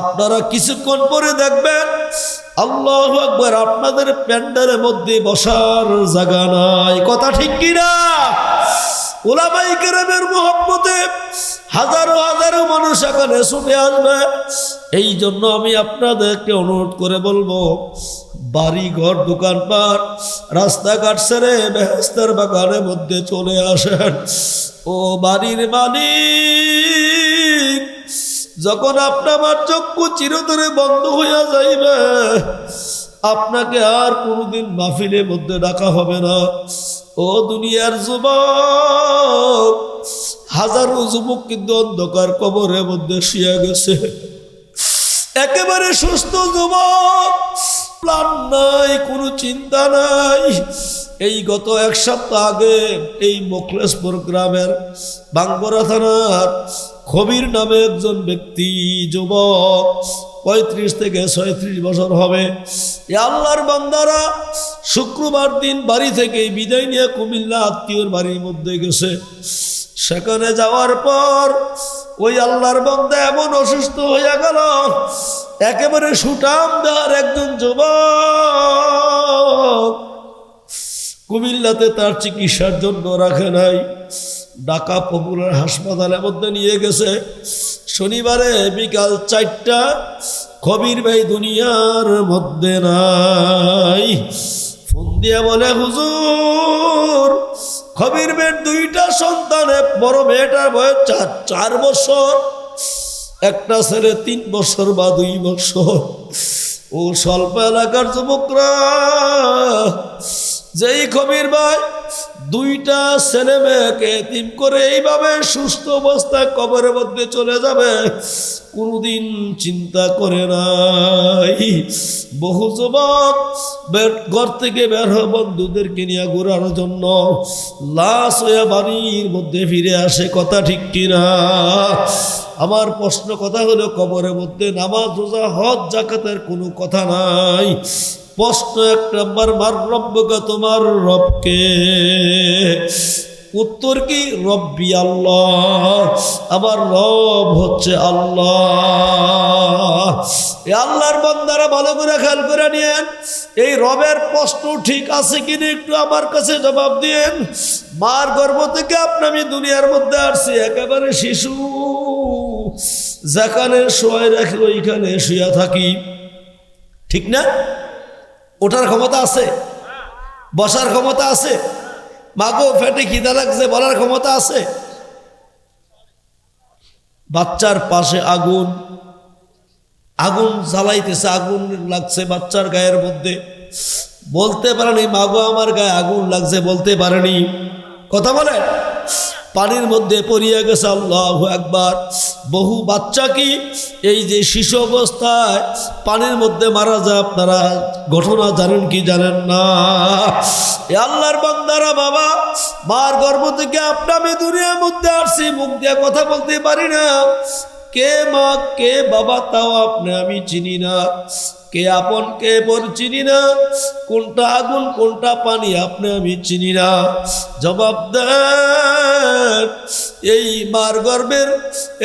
আপনারা কিছুক্ষণ পরে দেখবেন, আল্লাহু আকবার, আপনাদের প্যান্ডেলের মধ্যে বসার জায়গা নাই, কথা ঠিক কিনা? উলামায়ে কেরামের মহব্বতে হাজারো হাজারো মানুষ এখানে ছুটে আসবে। এই জন্য আমি আপনাদেরকে অনুরোধ করে বলবো, বাড়ি ঘর দোকানপাট রাস্তাঘাট ছেড়ে বেহেশতের বাগানের মধ্যে চলে আসেন। ও বাড়ির মালিক, যখন আপনার চক্ষু চিরতরে বন্ধ হইয়া যাইবে, আপনাকে আর কোনোদিন মাহফিলের মধ্যে ডাকা হবে না। ও দুনিয়ার যুবক, হাজারো যুবক কিন্তু অন্ধকার কবরের মধ্যে শুয়ে গেছে, একেবারে সুস্থ যুবক, প্ল্যান নাই, কোনো চিন্তা নাই। এই গত 1 সপ্তাহ আগে এই মোখলেসপুর গ্রামের বাঙ্গরা থানার খবির নামে একজন ব্যক্তি, যুবক, 35 থেকে 36 বছর হবে। এ আল্লাহর বান্দারা শুক্রবার দিন বাড়ি থেকে বিদায় নিয়ে কুমিল্লা আত্মীয়র বাড়ির মধ্যে গেছে। সেখানে যাওয়ার পর ওই আল্লাহর বান্দা এমন অসুস্থ হয়ে গেল, একেবারে সুঠাম দেওয়ার একজন যুবক, কুমিল্লাতে তার চিকিৎসার জন্য রাখে নাই, ঢাকা পপুলার হাসপাতালের মধ্যে নিয়ে গেছে। শনিবারে বিকাল 4টা, খবির ভাই দুনিয়ার মধ্যে নাই। ফোন দিয়ে বলে, হুজুর, খবির ভাইয়ের 2টা সন্তান, বড় মেয়েটার বয়স 4 বছর, একটা ছেলে 3 বছর বা 2 বছর। ও স্বল্প এলাকার যুবকরা, যেই খবির ভাই 2টা ছেলে মেয়েকে এতিম করে এইভাবে সুস্থ অবস্থায় কবরের মধ্যে চলে যাবে, কোনোদিন চিন্তা করে নাই। বহু যুবক ঘর থেকে বের হয় বন্ধুদেরকে নিয়ে ঘোরার জন্য, লাশ হয়ে বাড়ির মধ্যে ফিরে আসে, কথা ঠিক কিনা? আমার প্রশ্ন কথা হলো, কবরের মধ্যে নামাজ রোজা হজ জাকাতের কোনো কথা নাই। প্রশ্ন 1 নম্বর, মার রব্বুকা, তোমার রবকে। উত্তর কি? রব্বি আল্লাহ, আমার রব হচ্ছে আল্লাহ। এই আল্লাহর বান্দারা ভালো করে খেয়াল করে নিয়েন, এই রবের প্রশ্ন ঠিক আছে কিনা একটু আমার কাছে জবাব দিয়েন। মার গর্ভ থেকে আমি দুনিয়ার মধ্যে আসছি, একেবারে শিশু, যেখানে শোয়াই রাখি ওইখানে শুয়ে থাকি, ঠিক না? ওঠার ক্ষমতা আছে, বসার ক্ষমতা আছে, মাগো ফেটে খিদা লাগছে বলার ক্ষমতা আছে? বাচ্চার পাশে আগুন, আগুন জ্বালাইতেছে, আগুন লাগছে বাচ্চার গায়ের মধ্যে, বলতে পারেনি মাগো আমার গায়ে আগুন লাগছে, বলতে পারেনি, কথা বলে, পানির মধ্যে পড়িয়া গেছে, আল্লাহু আকবার। বহু বাচ্চা কি এই যে শিশু অবস্থায় পানির মধ্যে মারা যায়, আপনারা ঘটনা জানেন কি জানেন না? এ আল্লাহর বান্দারা, বাবা মার গর্ভ থেকে আমি দুনিয়ার মধ্যে আসছি, মুখ দিয়ে কথা বলতে পারি না, কে মা কে বাবা তাও আমি চিনি না, কে আপন কে পর চিনি না, কোনটা আগুন কোনটা পানি আমি চিনি না। জবাব দেন, এই মার গর্ভের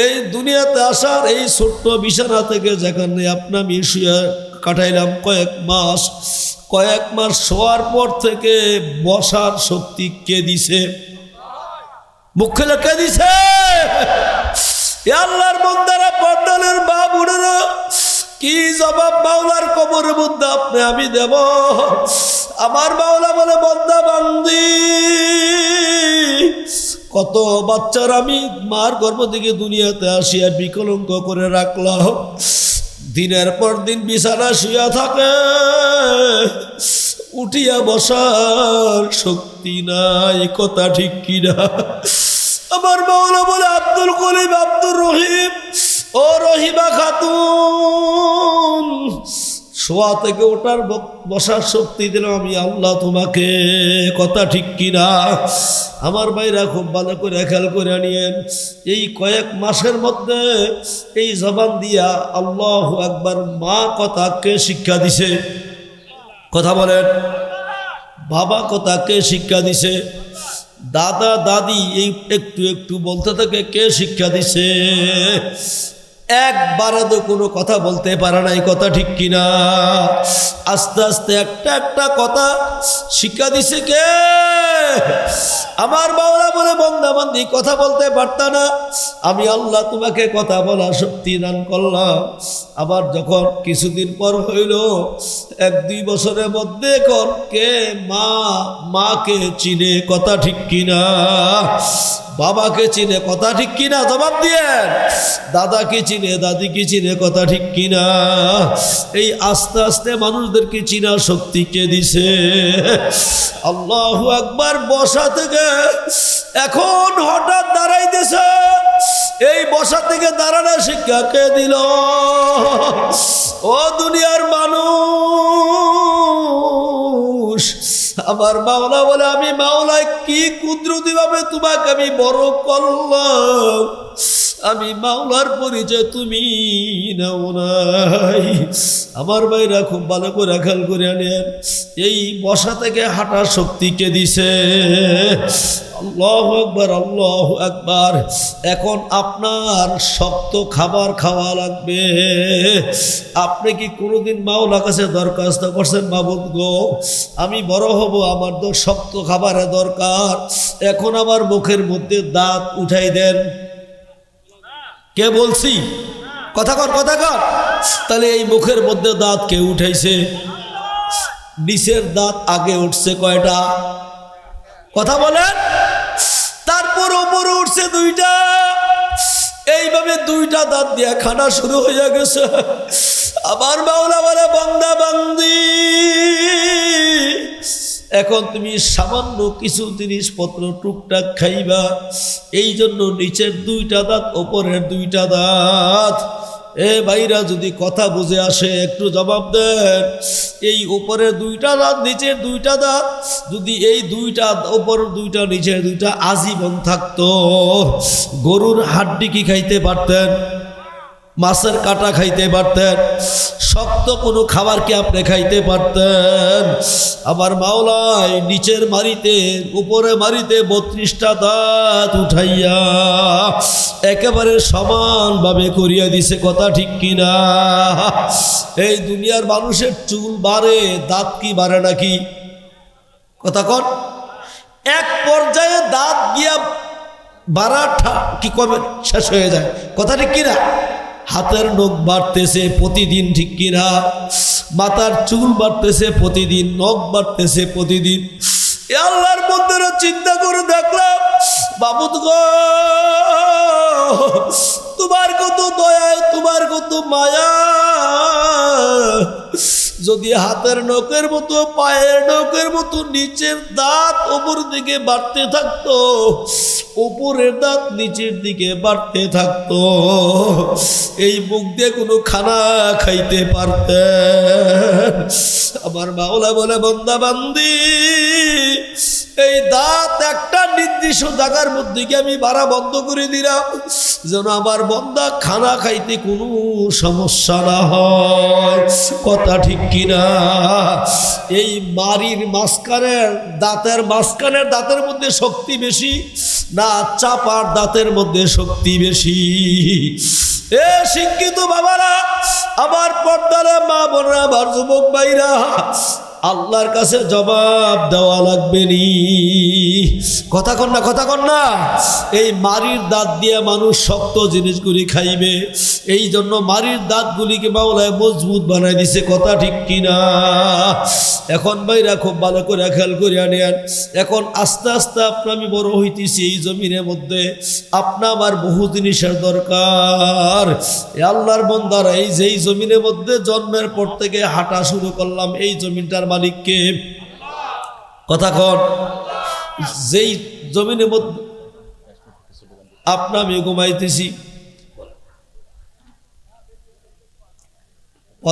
এই দুনিয়াতে আসার এই ছোট্ট বিছানা থেকে যেখানে আমি শুয়ে কাটাইলাম কয়েক মাস শোয়ার পর থেকে বসার শক্তি কে দিছে? মুখ খেলে কে দিছে? আল্লাহর বান্দারা, পর্দালের বাপ উঠেরা, কি জবাব মাওলার কবরের মধ্যে আমি দেব? আমার মাওলা বলে, বান্দা বান্দি, কত বাচ্চার আমি মার গর্ভ থেকে দুনিয়াতে আসিয়া বিকলঙ্ক করে রাখলাম, দিনের পর দিন বিছানা শুয়া থাকে, উঠিয়া বসার শক্তি নাই। কথা ঠিক কিনা? আমার মাওলা বলে, আব্দুল কলিম আব্দুর রহিম, ও রহিমা খাতুন, শোয়া থেকে ওঠার বসার শক্তি দিলাম আমি আল্লাহ তোমাকে। কথা ঠিক কিনা? আমার ভাইরা খুব ভালো করে খেয়াল করে নিয়েন, এই কয়েক মাসের মধ্যে এই জবান দিয়া আল্লাহু আকবার মা কথা কে শিক্ষা দিছে? কথা বলেন। বাবা কথা কে শিক্ষা দিছে? দাদা দাদি এই একটু একটু বলতে থাকে, কে শিক্ষা দিছে? একবারে তো কোনো কথা বলতে পারে নাই। কথা ঠিক কিনা? আস্তে আস্তে একটা একটা কথা শিক্ষা দিছে কে? আমার মাওলা বলে, বান্দা বান্দি কথা বলতে পারত না, আমি আল্লাহ তোমাকে কথা বলার শক্তি দান করলাম। আবার যখন কিছুদিন পর হইল, 1-2 বছরের মধ্যে এখন কে মাকে চিনে? কথা ঠিক কিনা? বাবাকে চিনে? কথা ঠিক কিনা? জবাব দিয়েন। দাদাকে চিনে, দাদিকে চিনে? কথা ঠিক কিনা? এই আস্তে আস্তে মানুষদেরকে চিনার শক্তি কে দিছে? আল্লাহু আকবার। বসা থেকে এখন হঠাৎ দাঁড়াইতেছে, এই বসা থেকে দাঁড়ানো শিক্ষা কে দিল? ও দুনিয়ার মানুষ, আমার মাওলা বলে, আমি মাওলা কি কুদরতি ভাবে তোমাকে আমি বড় করলাম, আমি মাওলার পরিচয় তুমি নাও নাই। আমার ভাইরা খুব ভালো করে খেয়াল করে আনেন, এই বসা থেকে হাঁটার শক্তি কে দিছে? আল্লাহু আকবার, আল্লাহু আকবার। এখন আপনার শক্ত খাবার খাওয়া লাগবে। আপনি কি কোনোদিন মাওলার কাছে দরখাস্ত করছেন, মাবুদ গো আমি বড় হব, আমার তো শক্ত খাবারের দরকার, এখন আমার মুখের মধ্যে দাঁত উঠাই দেন? কে বলছি? কথা কর, কথা কর। তাহলে এই মুখের মধ্যে দাঁত কে উঠাইছে? নিচের দাঁত আগে উঠছে কয়টা? কথা বলেন। তারপর উপরে উঠছে 2টা। এইভাবে 2টা দাঁত দিয়ে খানা শুরু হয়ে গেছে। আমার মাওলা বলে, বান্দা বান্দি, এখন তুমি সামান্য কিছু জিনিসপত্র টুকটাক খাইবা, এই জন্য নিচের 2টা দাঁত, ওপরের 2টা দাঁত। এ ভাইরা, যদি কথা বুঝে আসে একটু জবাব দেন। এই উপরের 2টা দাঁত, নিচের 2টা দাঁত, যদি এই 2টা উপরের 2টা নিচের 2টা আজীবন থাকতো, গরুর হাড্ডি কি খাইতে পারতেন? মাছের কাটা খাইতে পারতেন? শক্ত কোনো খাবার কি আপনি খাইতে পারতেন? আমার মাওলাই নিচের মারিতে উপরে মারিতে 32টা দাঁত উঠাইয়া একেবারে সমানভাবে করিয়া দিছে। কথা ঠিক কিনা? এই দুনিয়ার মানুষের চুল বাড়ে, দাঁত কি বাড়ে নাকি? কথা কর। এক পর্যায়ে দাঁত গিয়া বাড়া কি কবে শেষ হয়ে যায়। কথা ঠিক কিনা? হাতের নখ বাড়তেছে প্রতিদিন, ঠিক কিনা? মাথার চুল বাড়তেছে প্রতিদিন, নখ বাড়তেছে প্রতিদিন। আল্লাহর মধ্যে চিন্তা করে দেখলাম, বাবুদ গো তোমার কত দয়া, তোমার কত মায়া, যদি হাতের নখের মতো পায়ের নখের মতো নিচের দাঁত উপর দিকে বাড়তে থাকতো, উপরের দাঁত নিচের দিকে বাড়তে থাকতো, এই মুখ দিয়ে কোনো খানা খাইতে পারতেন। আমার মাওলা বলে, বান্দা বান্দি, এই দাঁত একটা নির্দিষ্ট জায়গার মধ্যে গিয়ে আমি বাড়া বন্ধ করে দিলাম, যেন আমার বান্দা খানা খাইতে কোনো সমস্যা না হয়। কথা ঠিক কিনা? এই মারির মাঝখানের দাঁতের মধ্যে শক্তি বেশি না চাপার দাঁতের মধ্যে শক্তি বেশি? এ শিক্ষিত বাবারা, আমার পর্দারা মা বোনরা, আমার যুবক ভাইরা, আল্লাহর কাছে জবাব দেওয়া লাগবে নি। কথা কন না, কথা কন না। এই মারির দাঁত দিয়ে মানুষ শক্ত জিনিসগুলি খাইবে, এই জন্য মারির দাঁতগুলিকে মাওলায় মজবুত বানাই দিছে। কথা ঠিক কিনা? এখন ভাইরা খুব ভালো করে খেয়াল করিয়া নেন। এখন আস্তে আস্তে আমি বড় হইতেছি, এই জমিনের মধ্যে আপনা আমার বহু জিনিসের দরকার। আল্লাহর বান্দারা, এই যেই জমিনের মধ্যে জন্মের পর থেকে হাঁটা শুরু করলাম, এই জমিনটার মালিককে? কথা কন। যেই জমিনের মধ্যে আপনা আমি ঘুমাইতেছি,